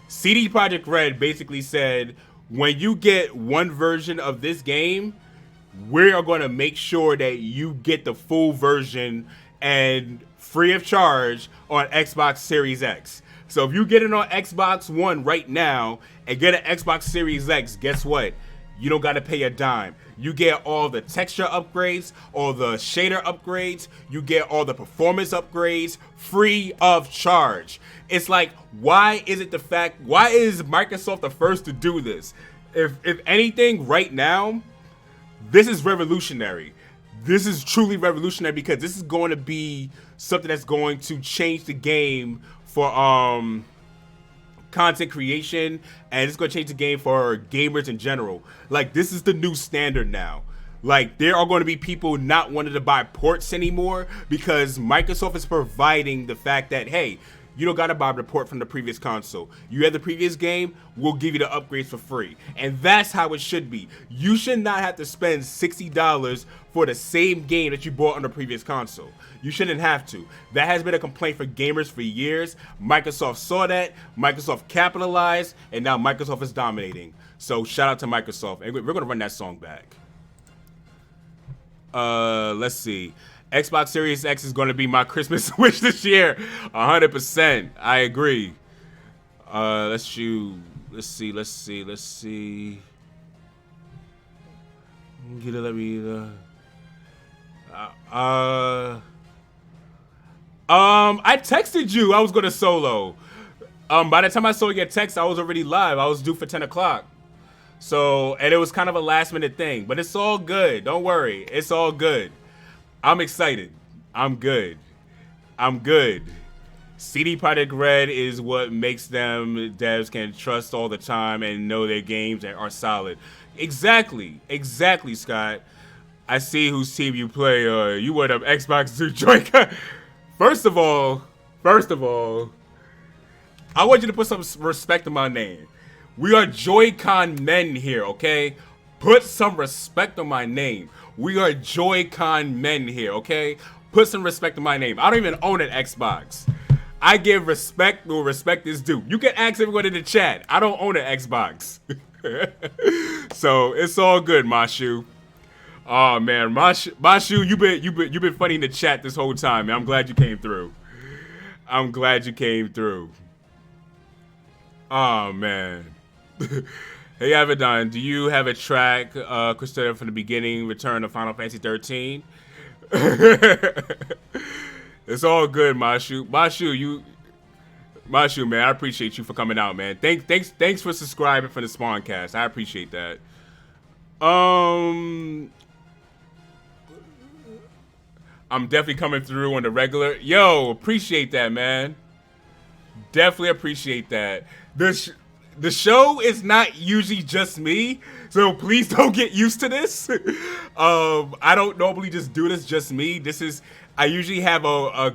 CD Projekt Red basically said, when you get one version of this game, we are going to make sure that you get the full version and free of charge on Xbox Series X. So if you get it on Xbox One right now and get an Xbox Series X, guess what? You don't got to pay a dime. You get all the texture upgrades, all the shader upgrades, you get all the performance upgrades free of charge. It's like, why is Microsoft the first to do this? If anything, right now, this is revolutionary. This is truly revolutionary because this is going to be something that's going to change the game for content creation, and it's going to change the game for gamers in general. Like, this is the new standard now. Like, there are going to be people not wanting to buy ports anymore because Microsoft is providing the fact that, hey, you don't got to buy the port from the previous console. You had the previous game, we'll give you the upgrades for free. And that's how it should be. You should not have to spend $60 for the same game that you bought on the previous console. You shouldn't have to. That has been a complaint for gamers for years. Microsoft saw that, Microsoft capitalized, and now Microsoft is dominating. So shout out to Microsoft. And we're going to run that song back. Let's see. Xbox Series X is going to be my Christmas wish this year. 100%. I agree. Let's see. Let me. I texted you. I was going to solo. By the time I saw your text, I was already live. I was due for 10 o'clock. So, and it was kind of a last minute thing, but it's all good. Don't worry. It's all good. I'm excited. I'm good. CD Projekt Red is what makes them devs can trust all the time and know their games are solid. Exactly, Scott. I see whose team you play. You went up Xbox to Joy-Con. First of all, I want you to put some respect on my name. We are Joy-Con men here, okay? Put some respect on my name. We are Joy-Con men here, okay? Put some respect on my name. I don't even own an Xbox. I give respect where respect is due. You can ask everyone in the chat. I don't own an Xbox. So, it's all good, Mashu. Oh man, Mashu, you've been funny in the chat this whole time, man. I'm glad you came through. I'm glad you came through. Oh man. Hey Avidan, do you have a track, Christina, from the beginning, Return of Final Fantasy 13? It's all good, Mashu. Mashu, man, I appreciate you for coming out, man. Thanks for subscribing for the Spawncast. I appreciate that. I'm definitely coming through on the regular. Yo, appreciate that, man. Definitely appreciate that. The show is not usually just me, so please don't get used to this. I don't normally just do this just me. I usually have a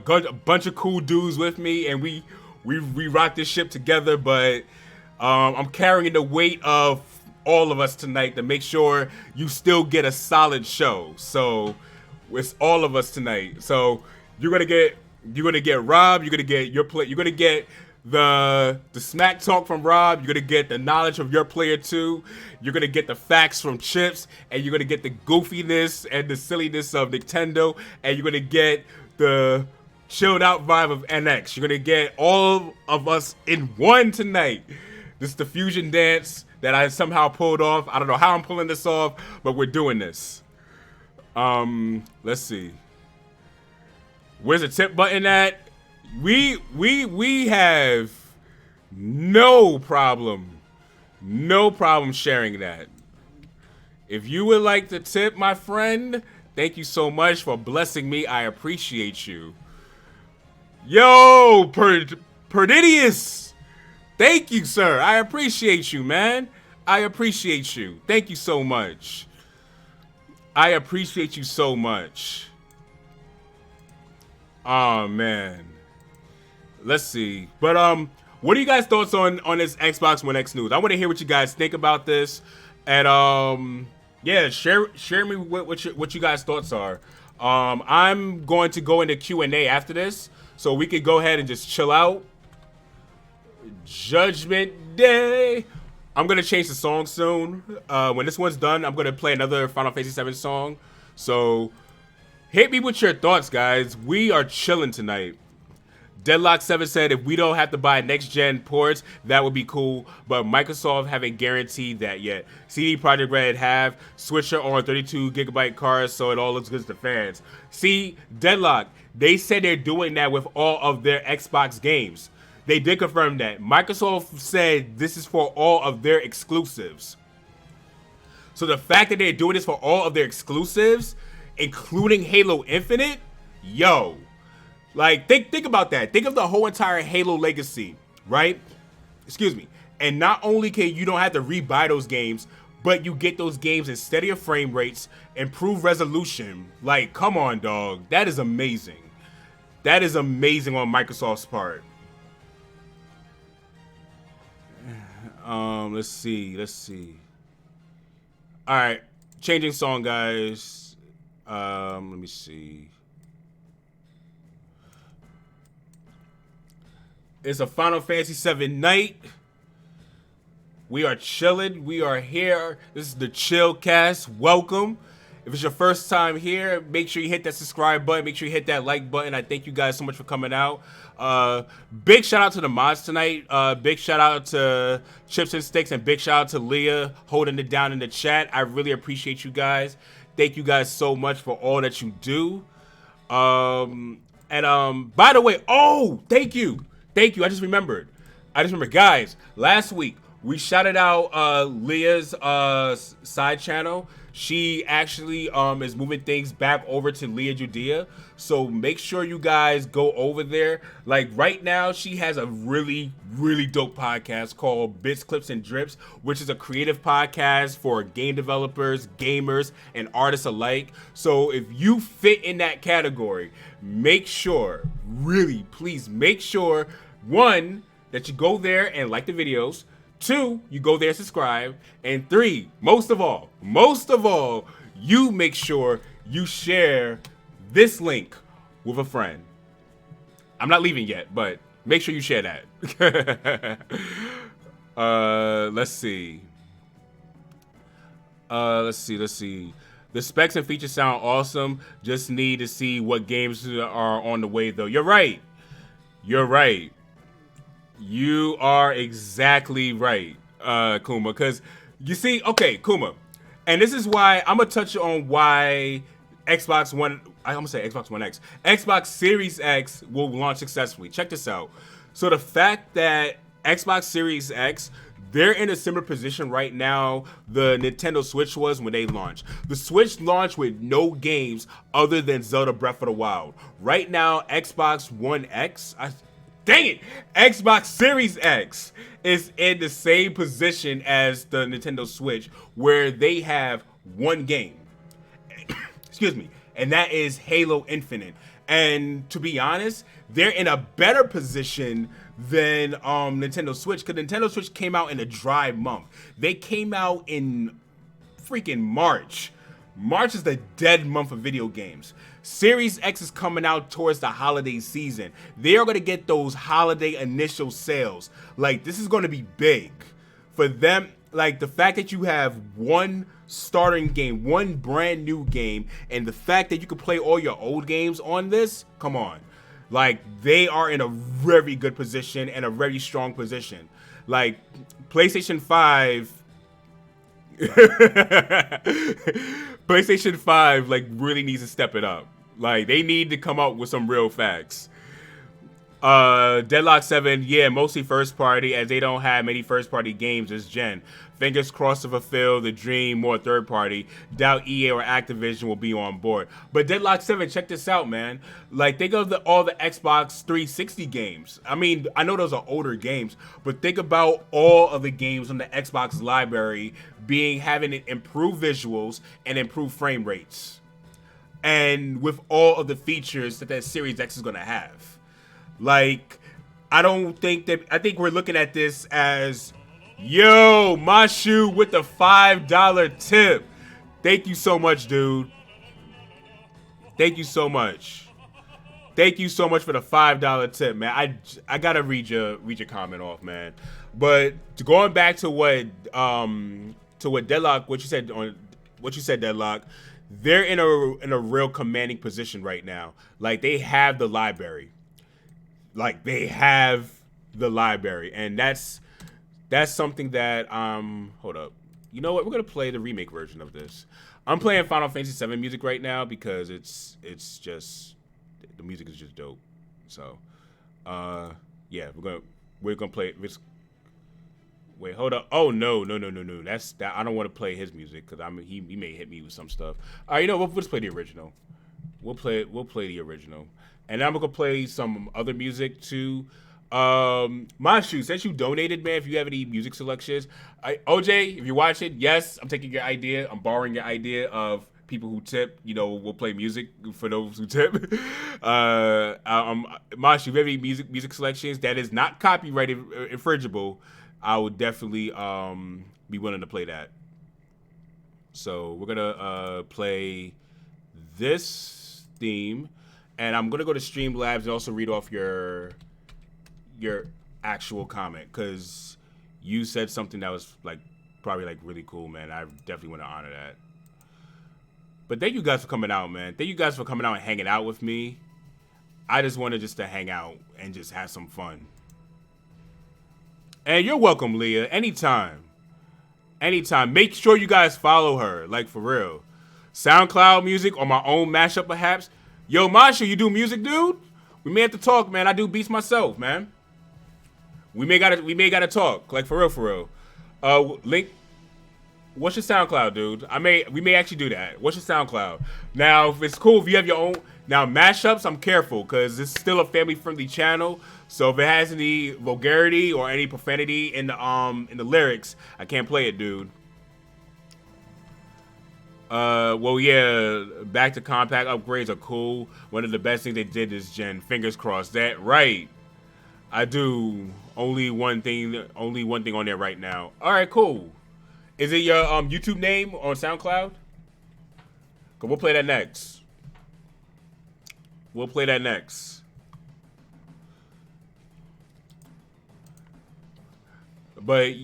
bunch of cool dudes with me, and we rock this ship together. But I'm carrying the weight of all of us tonight to make sure you still get a solid show. So it's all of us tonight. So you're gonna get Rob. You're gonna get your play. You're gonna get the smack talk from Rob. You're gonna get the knowledge of your player too. You're gonna get the facts from Chips, and you're gonna get the goofiness and the silliness of Nintendo, and you're gonna get the chilled out vibe of NX. You're gonna get all of us in one tonight. This is the fusion dance that I somehow pulled off. I don't know how I'm pulling this off, but we're doing this. Let's see. Where's the tip button at? We have no problem sharing that. If you would like to tip, my friend, thank you so much for blessing me. I appreciate you. Yo, Perdidius, thank you, sir. I appreciate you, man. I appreciate you. Thank you so much. I appreciate you so much. Oh man. Let's see. But what are you guys' thoughts on this Xbox One X news? I want to hear what you guys think about this. And yeah, share me what you guys' thoughts are. I'm going to go into Q&A after this, so we could go ahead and just chill out. Judgment Day. I'm gonna change the song soon. When this one's done, I'm gonna play another Final Fantasy VII song. So hit me with your thoughts, guys. We are chilling tonight. Deadlock7 said if we don't have to buy next-gen ports, that would be cool, but Microsoft haven't guaranteed that yet. CD Projekt Red have Switcher on 32GB cards, so it all looks good to the fans. See, Deadlock, they said they're doing that with all of their Xbox games. They did confirm that. Microsoft said this is for all of their exclusives. So the fact that they're doing this for all of their exclusives, including Halo Infinite, yo. Like, think about that. Think of the whole entire Halo legacy, right? Excuse me. And not only can you don't have to rebuy those games, but you get those games in steadier frame rates, improved resolution. Like, come on, dog. That is amazing. That is amazing on Microsoft's part. Let's see. All right, changing song, guys. Let me see. It's a Final Fantasy VII night. We are chilling. We are here. This is the ChillCast. Welcome. If it's your first time here, make sure you hit that subscribe button. Make sure you hit that like button. I thank you guys so much for coming out. Big shout out to the mods tonight. Big shout out to Chips and Sticks, and big shout out to Leah holding it down in the chat. I really appreciate you guys. Thank you guys so much for all that you do. By the way, oh, thank you. I just remembered, guys. Last week we shouted out Leah's side channel. She actually is moving things back over to Leah Judea. So make sure you guys go over there. Like right now, she has a really, really dope podcast called Bits, Clips, and Drips, which is a creative podcast for game developers, gamers, and artists alike. So if you fit in that category, make sure, really, please make sure, one, that you go there and like the videos. 2, you go there and subscribe. And 3, most of all, you make sure you share this link with a friend. I'm not leaving yet, but make sure you share that. Let's see. The The specs and features sound awesome. Just need to see what games are on the way, though. You're right. You're right. You are exactly right, Kuma. Because you see, okay, Kuma, and this is why I'm gonna touch on why Xbox One. I'm gonna say Xbox One X, Xbox Series X will launch successfully. Check this out. So the fact that Xbox Series X, they're in a similar position right now the Nintendo Switch was when they launched. The Switch launched with no games other than Zelda Breath of the Wild. Right now, Xbox One X, dang it, Xbox Series X is in the same position as the Nintendo Switch where they have one game. Excuse me. And that is Halo Infinite. And to be honest, they're in a better position than Nintendo Switch, because Nintendo Switch came out in a dry month. They came out in freaking March. March is the dead month of video games. Series X is coming out towards the holiday season. They are going to get those holiday initial sales. Like, this is going to be big for them. Like, the fact that you have one starting game, one brand new game, and the fact that you can play all your old games on this, come on. Like, they are in a very good position and a very strong position. Like, PlayStation 5 PlayStation 5 like really needs to step it up. Like, they need to come up with some real facts. Deadlock 7, yeah, mostly first party, as they don't have many first party games this gen. Fingers crossed to fulfill the dream, more third party. Doubt EA or Activision will be on board. But Deadlock 7, check this out, man. Like, think of all the Xbox 360 games. I mean, I know those are older games, but think about all of the games on the Xbox library having improved visuals and improved frame rates. And with all of the features that Series X is going to have. Like, I think we're looking at this as, yo, Mashu with the $5 tip. Thank you so much, dude. Thank you so much. Thank you so much for the $5 tip, man. I gotta read your comment off, man. But going back to what Deadlock, what you said, Deadlock, they're in a real commanding position right now. Like, they have the library. Like, they have the library, and that's something that hold up. You know what? We're gonna play the remake version of this. I'm playing Final Fantasy VII music right now because it's just the music is just dope. So, yeah, we're gonna play it. Wait, hold up. Oh no. That's that. I don't want to play his music because he may hit me with some stuff. All right, you know, we'll just play the original. We'll play the original. And I'm gonna play some other music too. Mashu, since you donated, man, if you have any music selections, OJ, if you're watching, yes, I'm taking your idea. I'm borrowing your idea of people who tip. You know, we'll play music for those who tip. Mashu, if you have any music selections that is not copyrighted, infringible, I would definitely be willing to play that. So we're gonna play this theme. And I'm gonna go to Streamlabs and also read off your actual comment, because you said something that was probably really cool, man. I definitely want to honor that. But thank you guys for coming out, man. Thank you guys for coming out and hanging out with me. I just wanted to hang out and just have some fun. And you're welcome, Leah. Anytime. Make sure you guys follow her, like, for real. SoundCloud music or my own mashup, perhaps. Yo, Masha, you do music, dude? We may have to talk, man. I do beats myself, man. We may gotta talk, like, for real. Link. What's your SoundCloud, dude? We may actually do that. What's your SoundCloud? Now, if it's cool, if you have your own. Now, mashups, I'm careful because it's still a family-friendly channel. So if it has any vulgarity or any profanity in the lyrics, I can't play it, dude. Well, yeah, back to compact upgrades are cool. One of the best things they did this gen. Fingers crossed. That right. I do. Only one thing on there right now. All right, cool. Is it your YouTube name on SoundCloud? Cause we'll play that next. But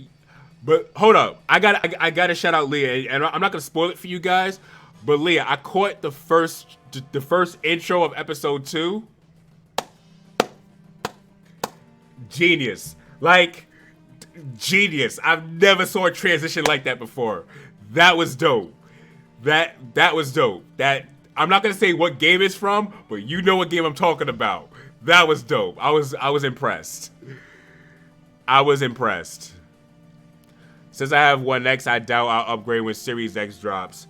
hold up, I gotta shout out Leah, and I'm not gonna spoil it for you guys, But Leah, I caught the first intro of episode 2. Genius. Like, genius. I've never saw a transition like that before. That was dope. That was dope. That, I'm not gonna say what game it's from, but you know what game I'm talking about. That was dope. I was impressed. I was impressed. Since I have One X, I doubt I'll upgrade when Series X drops.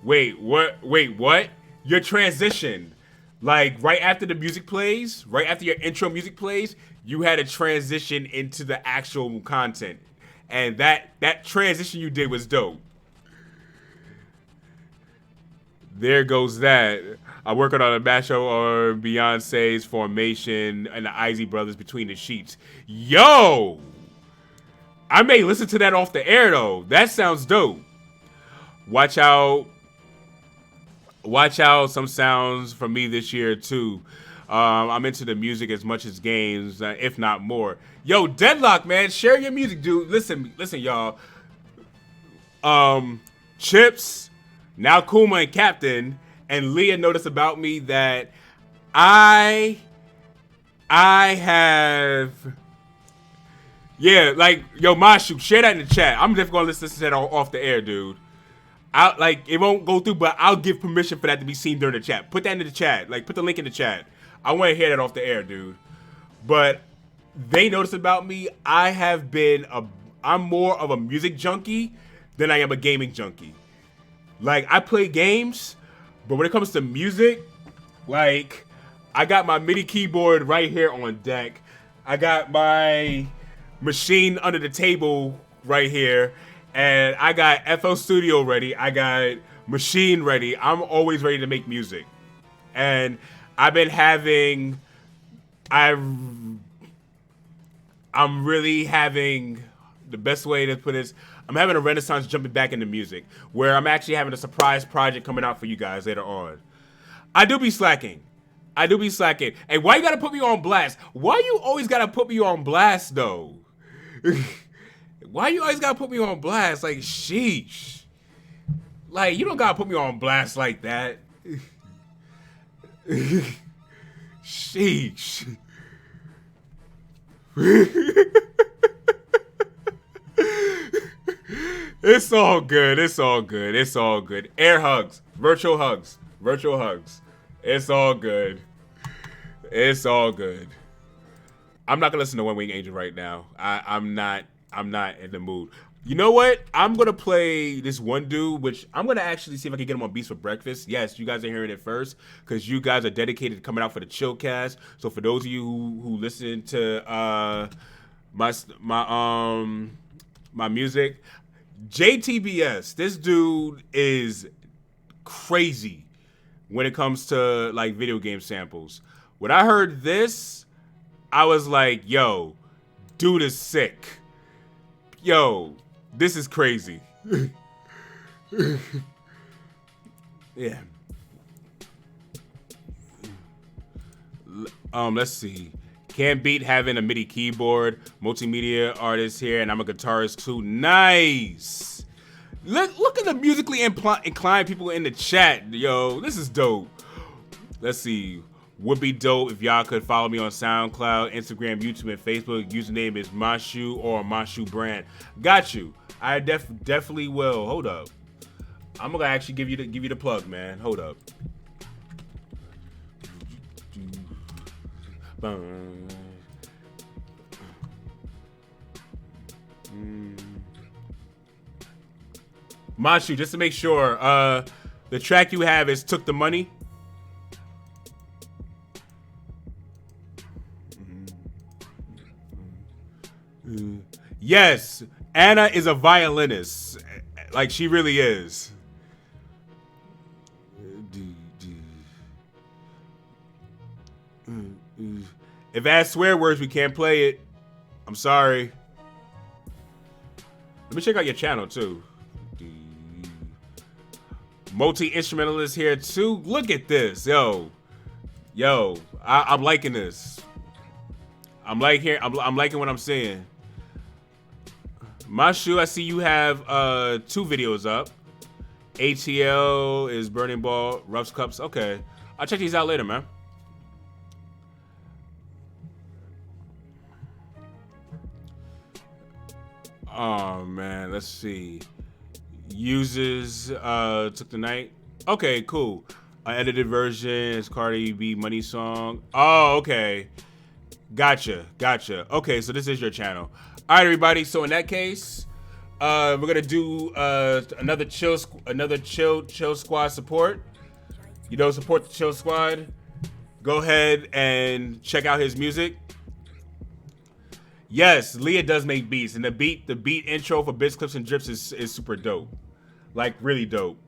Wait, what? Wait, what? Your transition, like right after the music plays, right after your intro music plays, you had a transition into the actual content, and that transition you did was dope. There goes that. I'm working on a mashup or Beyonce's Formation and the Izzy Brothers Between the Sheets. Yo! I may listen to that off the air though. That sounds dope. Watch out. Watch out, some sounds from me this year too. I'm into the music as much as games, if not more. Yo, Deadlock, man, share your music, dude. Listen, y'all. Chips, now Kuma and Captain, and Leah noticed about me that I have, yeah, like, yo, Mashu, share that in the chat. I'm just gonna listen to that off the air, dude. Like, it won't go through, but I'll give permission for that to be seen during the chat. Put that in the chat. Like, put the link in the chat. I want to hear that off the air, dude. But they noticed about me, I'm more of a music junkie than I am a gaming junkie. Like, I play games, but when it comes to music, like, I got my MIDI keyboard right here on deck. I got my machine under the table right here. And I got FL Studio ready. I got Machine ready. I'm always ready to make music. And I'm really having, the best way to put this, I'm having a renaissance jumping back into music, where I'm actually having a surprise project coming out for you guys later on. I do be slacking. Hey, why you gotta put me on blast? Why you always gotta put me on blast, though? Why you always gotta put me on blast? Like, sheesh. Like, you don't gotta put me on blast like that. Sheesh. It's all good. Air hugs. Virtual hugs. It's all good. I'm not gonna listen to One Wing Angel right now. I'm not in the mood. You know what? I'm gonna play this one dude, which I'm gonna actually see if I can get him on Beats for Breakfast. Yes, you guys are hearing it first, because you guys are dedicated to coming out for the ChillCast. So for those of you who listen to my music, JTBS, this dude is crazy when it comes to like video game samples. When I heard this, I was like, yo, dude is sick. Yo, this is crazy. Yeah. Let's see. Can't beat having a MIDI keyboard. Multimedia artist here, and I'm a guitarist too. Nice. Look at the musically inclined people in the chat. Yo, this is dope. Let's see. Would be dope if y'all could follow me on SoundCloud, Instagram, YouTube, and Facebook. Username is Mashu or Mashu Brand. Got you. I definitely will. Hold up. I'm gonna actually give you the plug, man. Hold up. Mashu, just to make sure, the track you have is Took the Money. Yes, Anna is a violinist. Like, she really is. If it has swear words, we can't play it. I'm sorry. Let me check out your channel, too. Multi-instrumentalist here, too. Look at this. Yo, I'm liking this. I'm liking what I'm seeing. Mashu, I see you have 2 videos up. ATL is Burning Ball, Ruff's Cups. Okay, I'll check these out later, man. Oh man, let's see. Uses took the night. Okay, cool. Edited version is Cardi B Money song. Oh, okay. Gotcha. Okay, so this is your channel. All right, everybody. So in that case, we're gonna do another chill squad support. You know, support the chill squad. Go ahead and check out his music. Yes, Leah does make beats, and the beat intro for Bits, Clips, and Drips is super dope. Like, really dope.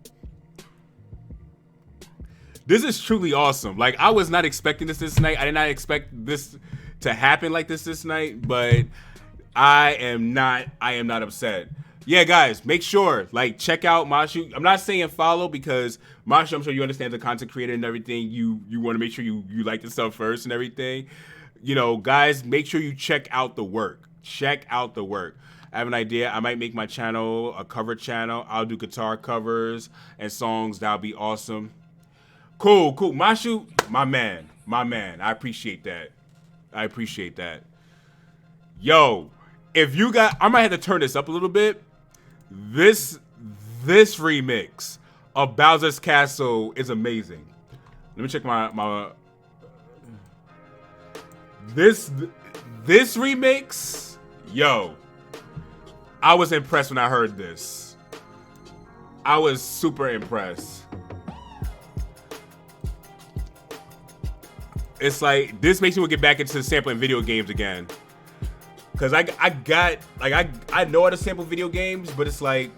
This is truly awesome. Like, I was not expecting this night. I did not expect this to happen like this night, but I am not upset. Yeah, guys, make sure, like, check out Mashu. I'm not saying follow because Mashu, I'm sure you understand the content creator and everything. You want to make sure you like the stuff first and everything. You know, guys, make sure you check out the work. Check out the work. I have an idea. I might make my channel a cover channel. I'll do guitar covers and songs. That'll be awesome. Cool. Mashu, my man. I appreciate that. Yo, if you got, I might have to turn this up a little bit. This remix of Bowser's Castle is amazing. Let me check my this remix. Yo, I was impressed when I heard this. I was super impressed. It's like, this makes me want to get back into sampling video games again. Cause I know how to sample video games, but it's like,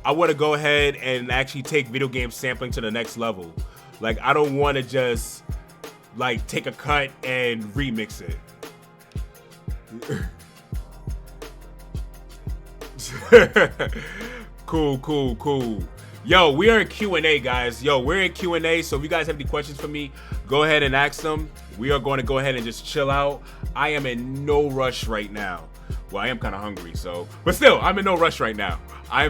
I want to go ahead and actually take video game sampling to the next level. Like, I don't want to just like take a cut and remix it. Cool. Yo, we are in Q&A, guys. We're in Q&A, so if you guys have any questions for me, go ahead and ask them. We are going to go ahead and just chill out. I am in no rush right now. Well, I am kind of hungry, so, but still, I'm in no rush right now. I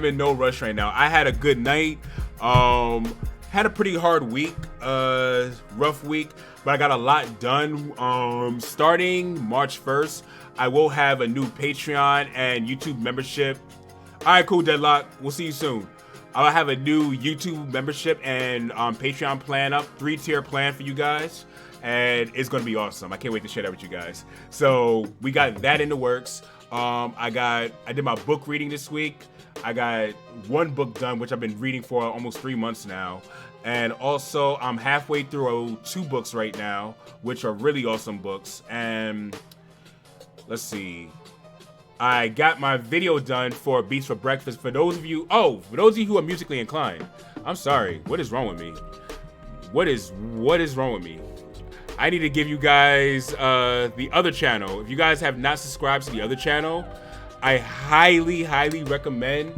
had a good night. Had a pretty hard week, rough week, but I got a lot done. Starting March 1st, I will have a new Patreon and YouTube membership. All right, cool, Deadlock. We'll see you soon. I'll have a new YouTube membership and Patreon plan up, 3-tier plan for you guys, and it's gonna be awesome. I can't wait to share that with you guys. So we got that in the works. I did my book reading this week. I got one book done, which I've been reading for almost 3 months now. And also, I'm halfway through 2 books right now, which are really awesome books. And let's see. I got my video done for Beats for Breakfast. For those of you who are musically inclined, I'm sorry. What is wrong with me? What is wrong with me? I need to give you guys the other channel. If you guys have not subscribed to the other channel, I highly recommend,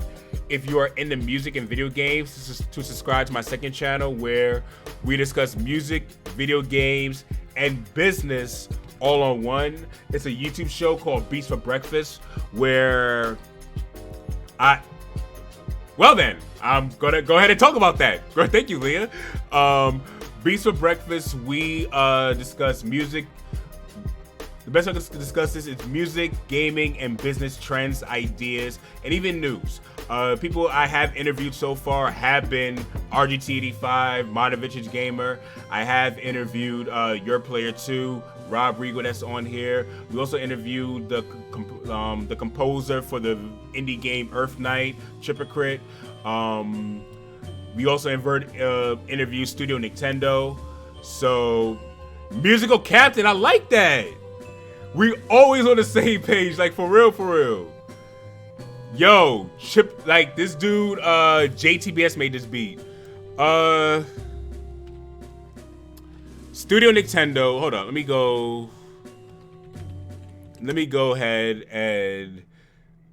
if you are into music and video games, to subscribe to my second channel, where we discuss music, video games, and business all on one. It's a YouTube show called Beats for Breakfast, where I'm gonna go ahead and talk about that. Thank you, Leah. Beats for Breakfast, we discuss music. The best way to discuss this is music, gaming, and business trends, ideas, and even news. People I have interviewed so far have been RGT85, Modern Vintage Gamer. I have interviewed Your Player 2, Rob Regal, that's on here. We also interviewed the composer for the indie game Earth Knight, Chippercrit. We also interviewed Studio Nintendo. So, Musical Captain, I like that. We always on the same page, like for real. Yo, this dude, JTBS made this beat. Studio Nintendo, hold on, let me go ahead and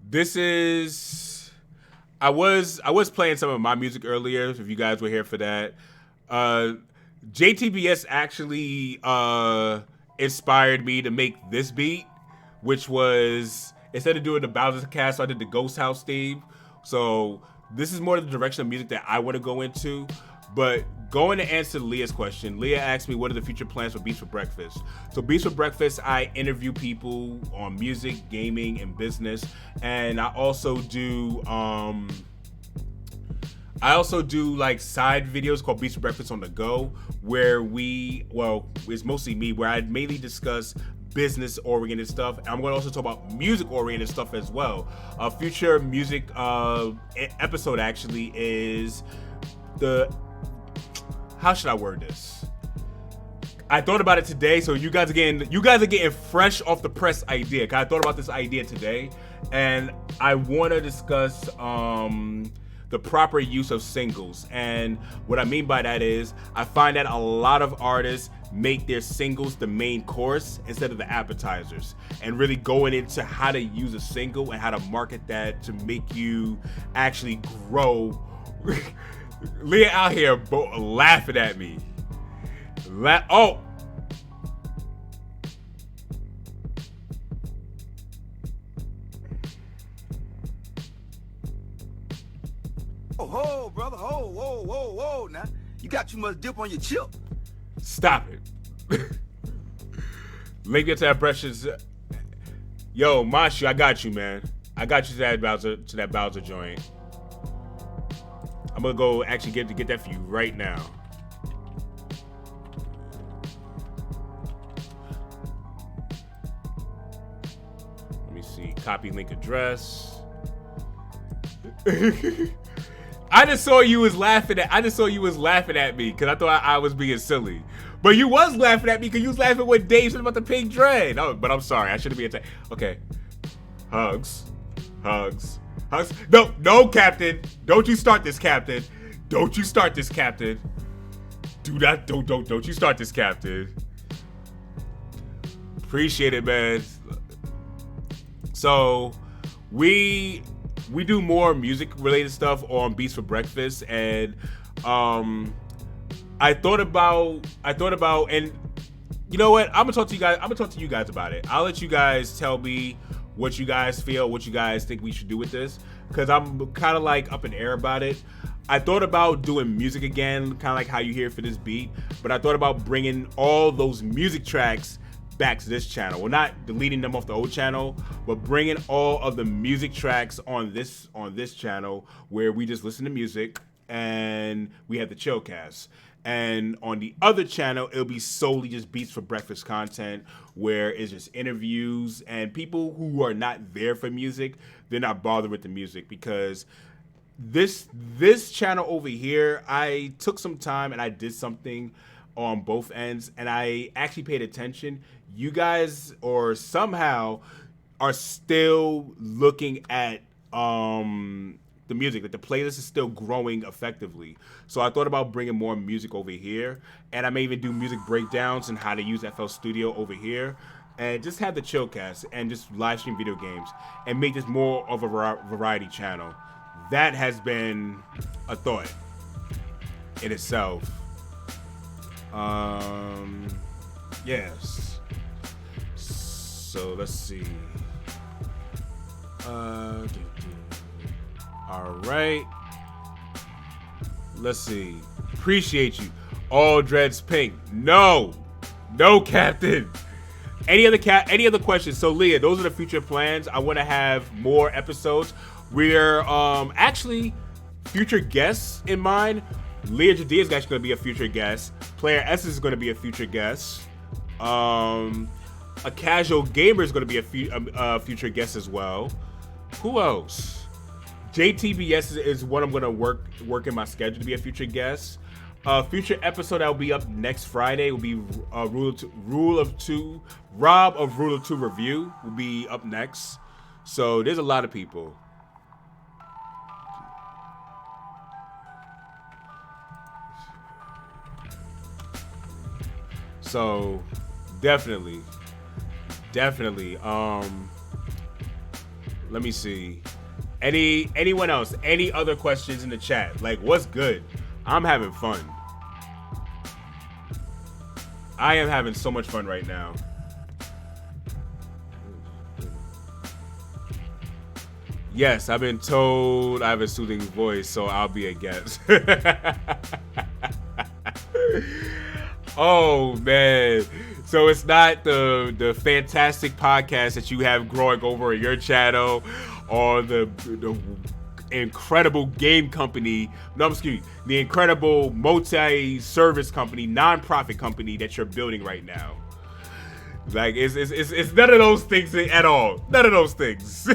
this is, I was playing some of my music earlier, if you guys were here for that. JTBS actually inspired me to make this beat, which was, instead of doing the Bowser's Castle, I did the Ghost House theme. So this is more the direction of music that I want to go into. But going to answer Leah's question, Leah asked me what are the future plans for Beats for Breakfast. So Beats for Breakfast, I interview people on music, gaming, and business, and I also do like side videos called Beats for Breakfast on the Go, where it's mostly me, where I mainly discuss business-oriented stuff. And I'm going to also talk about music-oriented stuff as well. A future music episode actually is how should I word this? I thought about it today, so you guys are getting fresh off the press idea. 'Cause I thought about this idea today, and I want to discuss the proper use of singles. And what I mean by that is I find that a lot of artists make their singles the main course instead of the appetizers, and really going into how to use a single and how to market that to make you actually grow. Leah out here laughing at me. Oh, ho, brother, whoa, now. You got too much dip on your chip. Stop it. Link it to that precious. Yo, Mashu, I got you, man. I got you to that Bowser joint. I'm gonna go actually get that for you right now. Let me see. Copy link address. I just saw you was laughing at me because I thought I was being silly. But you was laughing at me because you was laughing when Dave said about the pink dread. Oh, but I'm sorry. I shouldn't be attacked. Okay. Hugs. No, Captain. Don't you start this, Captain. Don't you start this, Captain. Don't you start this, Captain. Appreciate it, man. So, we do more music related stuff on Beats for Breakfast, and I thought about, and you know what? I'm gonna talk to you guys about it. I'll let you guys tell me what you guys feel, what you guys think we should do with this, because I'm kind of like up in the air about it. I thought about doing music again, kind of like how you hear for this beat, but I thought about bringing all those music tracks back to this channel. Well, not deleting them off the old channel, but bringing all of the music tracks on this channel where we just listen to music, and we have the ChillCast. And on the other channel, it'll be solely just Beats for Breakfast content, where it's just interviews and people who are not there for music, they're not bothered with the music. Because this channel over here, I took some time and I did something on both ends, and I actually paid attention. You guys, or somehow, are still looking at the music, that the playlist is still growing effectively. So I thought about bringing more music over here, and I may even do music breakdowns and how to use FL Studio over here, and just have the ChillCast and just live stream video games and make this more of a variety channel. That has been a thought in itself. Yes. So let's see. All right. Let's see. Appreciate you. All dreads pink. No, Captain. Any other questions? So Leah, those are the future plans. I want to have more episodes. We're actually future guests in mind. Leah Jadea is actually going to be a future guest. Player S is going to be a future guest. A casual gamer is going to be a future guest as well. Who else? JTBS is what I'm going to work in my schedule to be a future guest. Future episode that will be up next Friday will be Rule of Two. Rob of Rule of Two review will be up next. So there's a lot of people. So definitely. Let me see. Anyone else? Any other questions in the chat? Like, what's good? I'm having fun. I am having so much fun right now. Yes, I've been told I have a soothing voice, so I'll be a guest. Oh man. So it's not the fantastic podcast that you have growing over in your channel, or the incredible game company. No, excuse me, the incredible multi-service company, non-profit company that you're building right now. Like it's none of those things at all. None of those things.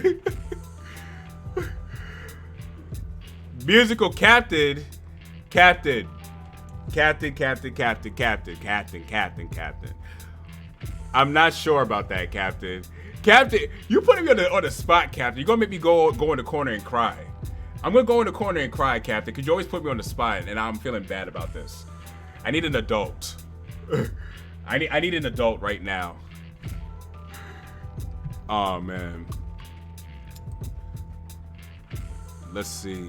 Musical captain. I'm not sure about that, Captain. Captain, you putting me on the spot, Captain. You're gonna make me go in the corner and cry. I'm gonna go in the corner and cry, Captain, because you always put me on the spot, and I'm feeling bad about this. I need an adult. I need an adult right now. Oh man. Let's see.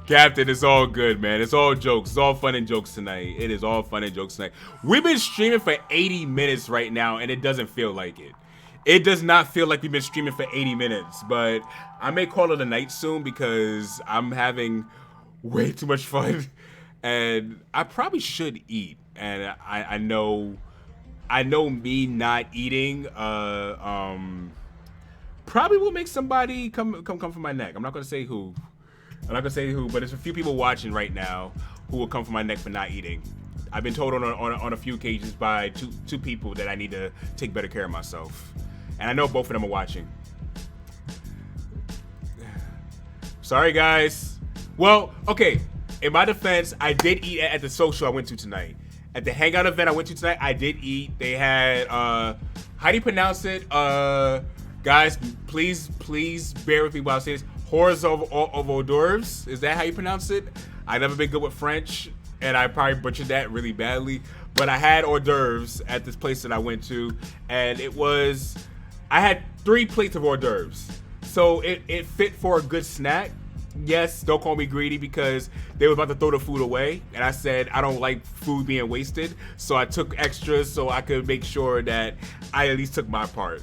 Captain, it's all good, man. It's all jokes. It's all fun and jokes tonight. It is all fun and jokes tonight. We've been streaming for 80 minutes right now, and it doesn't feel like it. It does not feel like we've been streaming for 80 minutes, but I may call it a night soon because I'm having way too much fun, and I probably should eat. And I know me not eating probably will make somebody come for my neck. I'm not gonna say who. But there's a few people watching right now who will come for my neck for not eating. I've been told on a few occasions by two people that I need to take better care of myself, and I know both of them are watching. Sorry, guys. Well, okay. In my defense, I did eat at the social I went to tonight. At the hangout event I went to tonight, I did eat. They had how do you pronounce it? Guys, please bear with me while I say this. Hors of hors d'oeuvres. Is that how you pronounce it? I've never been good with French, and I probably butchered that really badly. But I had hors d'oeuvres at this place that I went to, and I had 3 plates of hors d'oeuvres. So it fit for a good snack. Yes, don't call me greedy because they were about to throw the food away, and I said I don't like food being wasted, so I took extras so I could make sure that I at least took my part.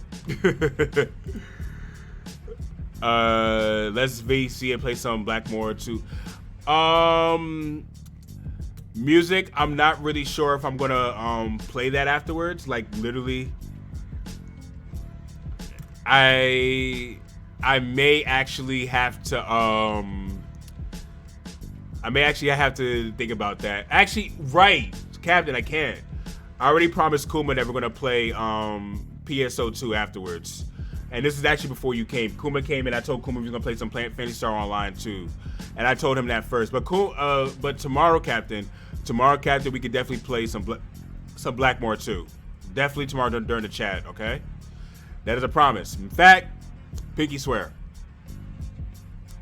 Let's VC and play some Blackmore too. Music, I'm not really sure if I'm gonna play that afterwards. Like literally, I may actually have to think about that. Actually, right, Captain, I can't. I already promised Kuma that we're gonna play PSO2 afterwards. And this is actually before you came. Kuma came and I told Kuma we was gonna play some Fantasy Star Online too. And I told him that first. But tomorrow, Captain, we could definitely play some Blackmore too. Definitely tomorrow during the chat, okay? That is a promise. In fact, pinky swear.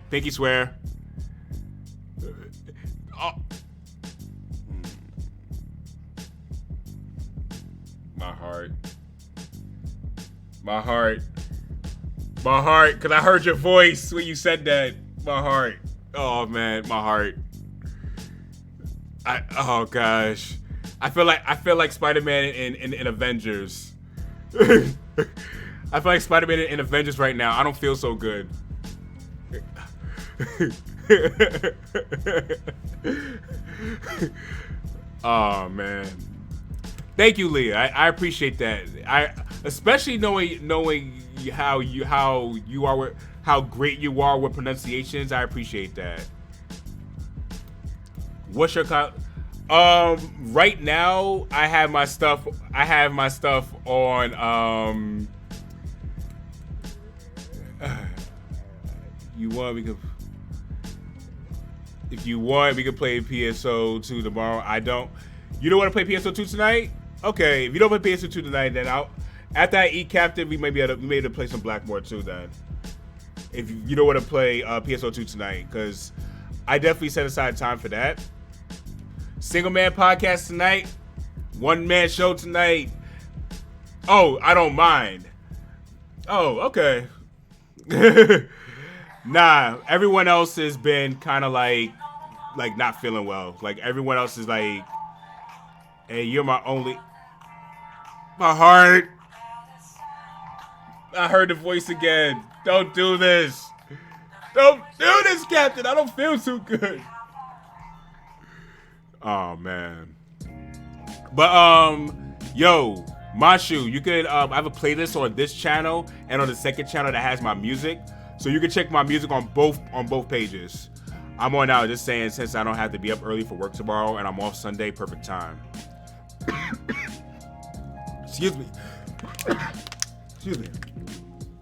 Pinky swear. Oh. My heart, because I heard your voice when you said that. My heart. Oh man, my heart. Oh gosh. I feel like Spider-Man in Avengers. I feel like Spider-Man in Avengers right now. I don't feel so good. Oh man. Thank you, Leah. I appreciate that. I especially knowing how great you are with pronunciations. I appreciate that. What's your right now I have my stuff on if you want we could play PSO2 tomorrow. You don't want to play PSO2 tonight? Okay, if you don't play PSO2 tonight, then after I eat, Captain, we may be able to play some Blackmore too then. If you don't want to play PSO2 tonight, because I definitely set aside time for that. Single man podcast tonight. One man show tonight. Oh, I don't mind. Oh, okay. Nah, everyone else has been kind of like not feeling well. Like everyone else is like, hey, you're my heart. I heard the voice again. Don't do this. Don't do this, Captain. I don't feel too good. Oh man. But yo, Mashu, you could I have a playlist on this channel and on the second channel that has my music. So you can check my music on both pages. I'm on now just saying since I don't have to be up early for work tomorrow and I'm off Sunday, perfect time. Excuse me. Excuse me.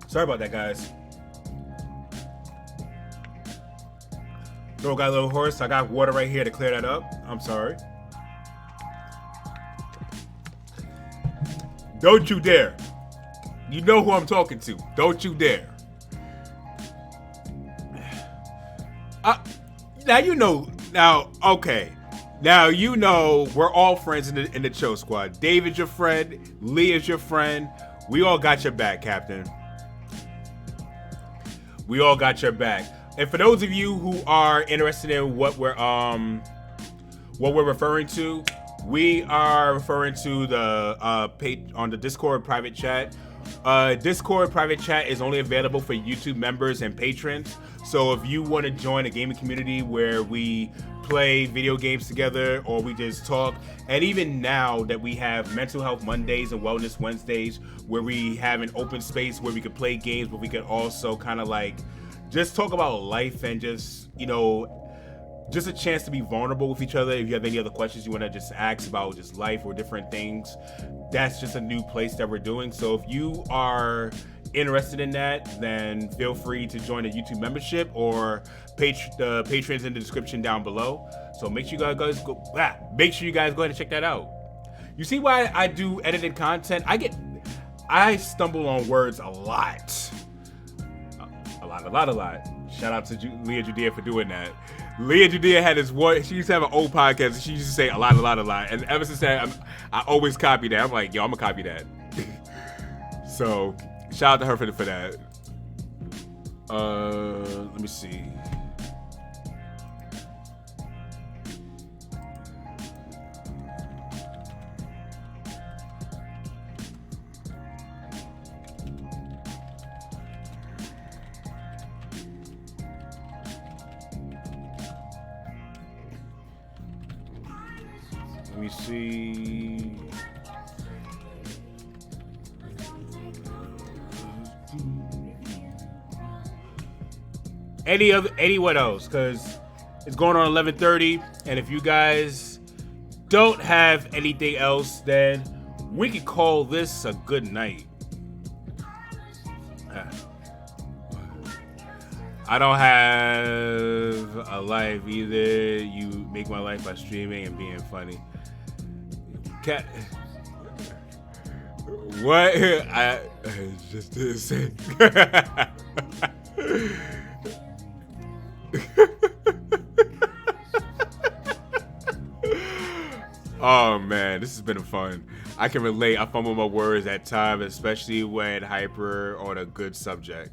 Sorry about that, guys. Throat got a little hoarse. I got water right here to clear that up. I'm sorry. Don't you dare. You know who I'm talking to. Don't you dare. Now you know. Now, okay. Now you know we're all friends in the Chill Squad. David's your friend. Leah's your friend. We all got your back, Captain. We all got your back. And for those of you who are interested in what we're referring to, we are referring to the page on the Discord private chat. Discord private chat is only available for YouTube members and patrons. So if you want to join a gaming community where we play video games together or we just talk, and even now that we have Mental Health Mondays and Wellness Wednesdays where we have an open space where we could play games, but we could also kind of like just talk about life and just, you know, just a chance to be vulnerable with each other. If you have any other questions you want to just ask about just life or different things, that's just a new place that we're doing. So if you are interested in that, then feel free to join the YouTube membership or the patrons in the description down below. So make sure you guys go ahead and check that out. You see why I do edited content? I stumble on words a lot. A lot. Shout out to Leah Judea for doing that. Leah Judea had this one. She used to have an old podcast and she used to say a lot. And ever since that, I always copy that. I'm like, yo, I'm gonna copy that. So shout out to her for that. Let me see. Let me see. Anyone else? Because it's going on 11:30, and if you guys don't have anything else, then we could call this a good night. I don't have a life either. You make my life by streaming and being funny. What? I just didn't say. Oh man, this has been fun. I can relate. I fumble my words at times, especially when hyper on a good subject.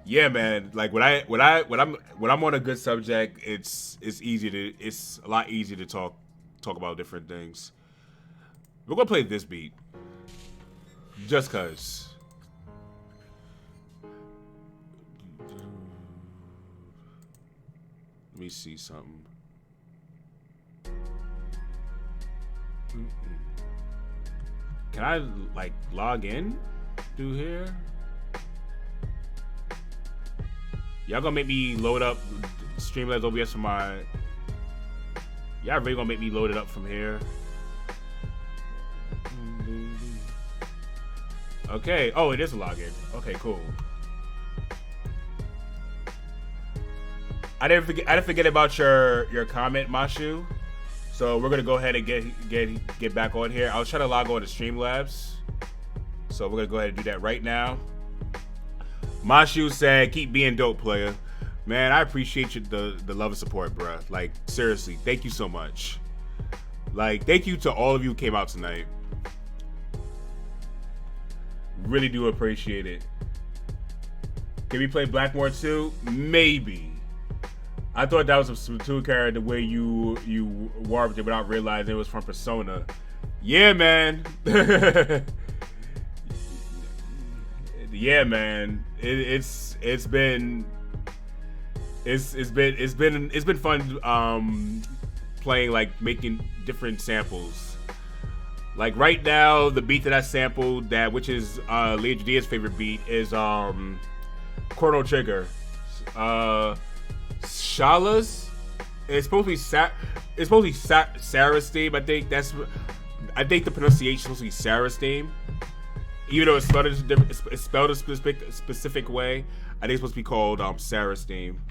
Yeah, man. Like when I'm on a good subject, it's a lot easier to talk about different things. We're gonna play this beat, just cause. Let me see something. Can I like log in through here? Y'all gonna make me load up Streamlabs OBS from my... Y'all really gonna make me load it up from here? Okay. Oh, it is a login. Okay, cool. I didn't forget about your comment, Mashu. So we're gonna go ahead and get back on here. I was trying to log on to Streamlabs, so we're gonna go ahead and do that right now. Mashu said, "Keep being dope, player." Man, I appreciate you the love and support, bruh. Like seriously, thank you so much. Like thank you to all of you who came out tonight. Really do appreciate it. Can we play Blackmore 2? Maybe. I thought that was a Splatoon character the way you warped it without realizing it was from Persona. Yeah, man. yeah, man, it's been fun playing, like, making different samples. Like right now, the beat that I sampled, which is Leo Jadia's favorite beat, is Chrono Trigger. Shala's. It's supposed to be Sarah's theme. I think the pronunciation is supposed to be Sarah's theme. Even though it's spelled a specific way, I think it's supposed to be called Sarah's theme.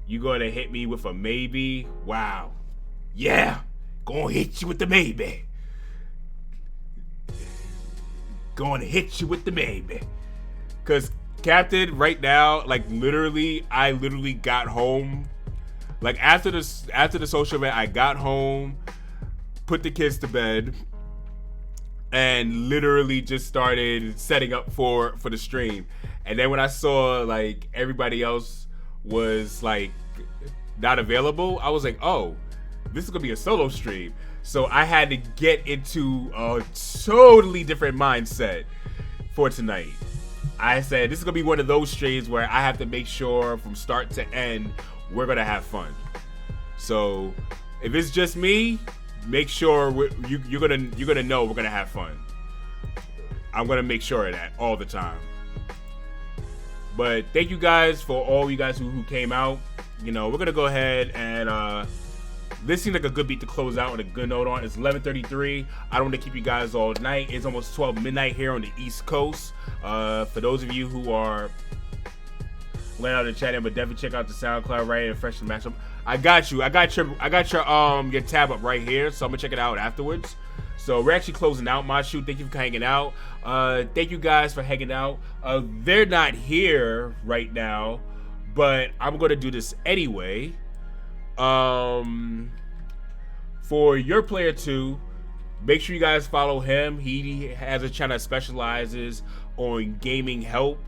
You gonna hit me with a maybe? Wow. Yeah. Gonna hit you with the maybe. Gonna hit you with the maybe. Cause Captain, right now, like I literally got home. Like after the social event, I got home, put the kids to bed, and literally just started setting up for the stream. And then when I saw like everybody else was like not available, I was like, oh, this is gonna be a solo stream. So I had to get into a totally different mindset for tonight. I said, this is going to be one of those streams where I have to make sure from start to end, we're going to have fun. So if it's just me, make sure you're going to know we're going to have fun. I'm going to make sure of that all the time. But thank you guys for all you guys who came out. You know, we're going to go ahead and this seems like a good beat to close out on a good note on. It's 11:33. I don't want to keep you guys all night. It's almost 12 midnight here on the East Coast. For those of you who are laying out the chat in, but definitely check out the SoundCloud right and fresh matchup. I got you. I got your tab up right here, so I'm gonna check it out afterwards. So we're actually closing out my shoot. Thank you for hanging out. Thank you guys for hanging out. They're not here right now, but I'm gonna do this anyway. For your player 2, make sure you guys follow him. He has a channel that specializes on gaming help,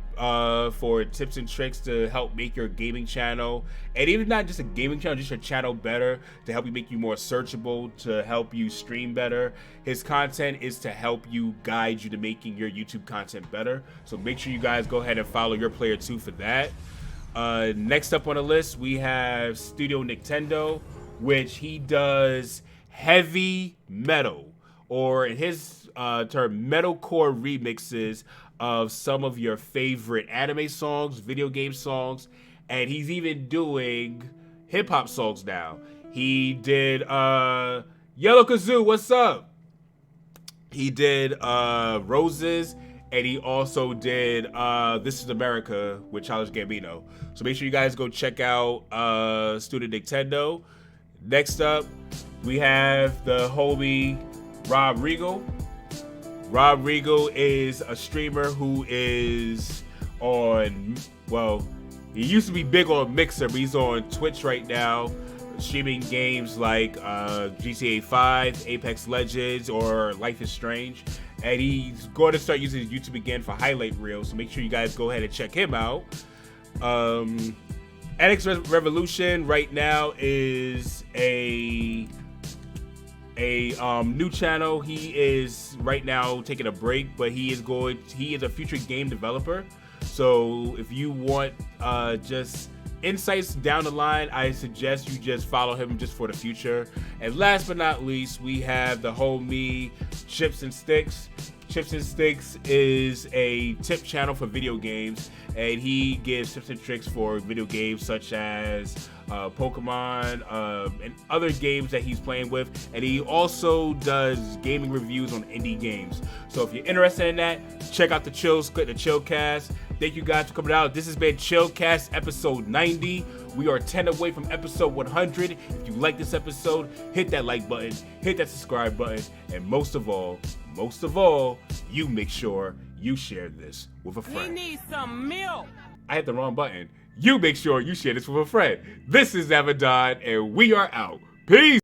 for tips and tricks to help make your gaming channel, and even not just a gaming channel, just your channel better, to help you make you more searchable, to help you stream better. His content is to help you, guide you to making your YouTube content better. So make sure you guys go ahead and follow your player 2 for that. Next up on the list, we have Studio Nintendo, which he does heavy metal, or in his term, metalcore remixes of some of your favorite anime songs, video game songs, and he's even doing hip-hop songs now. He did Yellow Kazoo, what's up? He did Roses, and he also did This Is America with Childish Gambino. So make sure you guys go check out Studio Nintendo. Next up, we have the homie Rob Regal. Rob Regal is a streamer who is on, well, he used to be big on Mixer, but he's on Twitch right now, streaming games like GTA 5, Apex Legends, or Life is Strange. And he's going to start using his YouTube again for highlight reels, so make sure you guys go ahead and check him out. NX Revolution right now is a new channel. He is right now taking a break, but he is a future game developer. So if you want just insights down the line, I suggest you just follow him just for the future. And last but not least, we have the homie Chips and Sticks. Chips and Sticks is a tip channel for video games, and he gives tips and tricks for video games such as Pokemon and other games that he's playing with, and he also does gaming reviews on indie games. So if you're interested in that, check out the ChillCast. Thank you guys for coming out. This has been ChillCast episode 90. We are 10 away from episode 100. If you like this episode, hit that like button, hit that subscribe button, and most of all, you make sure you share this with a friend. We need some milk. I hit the wrong button. You make sure you share this with a friend. This is Avidan, and we are out. Peace.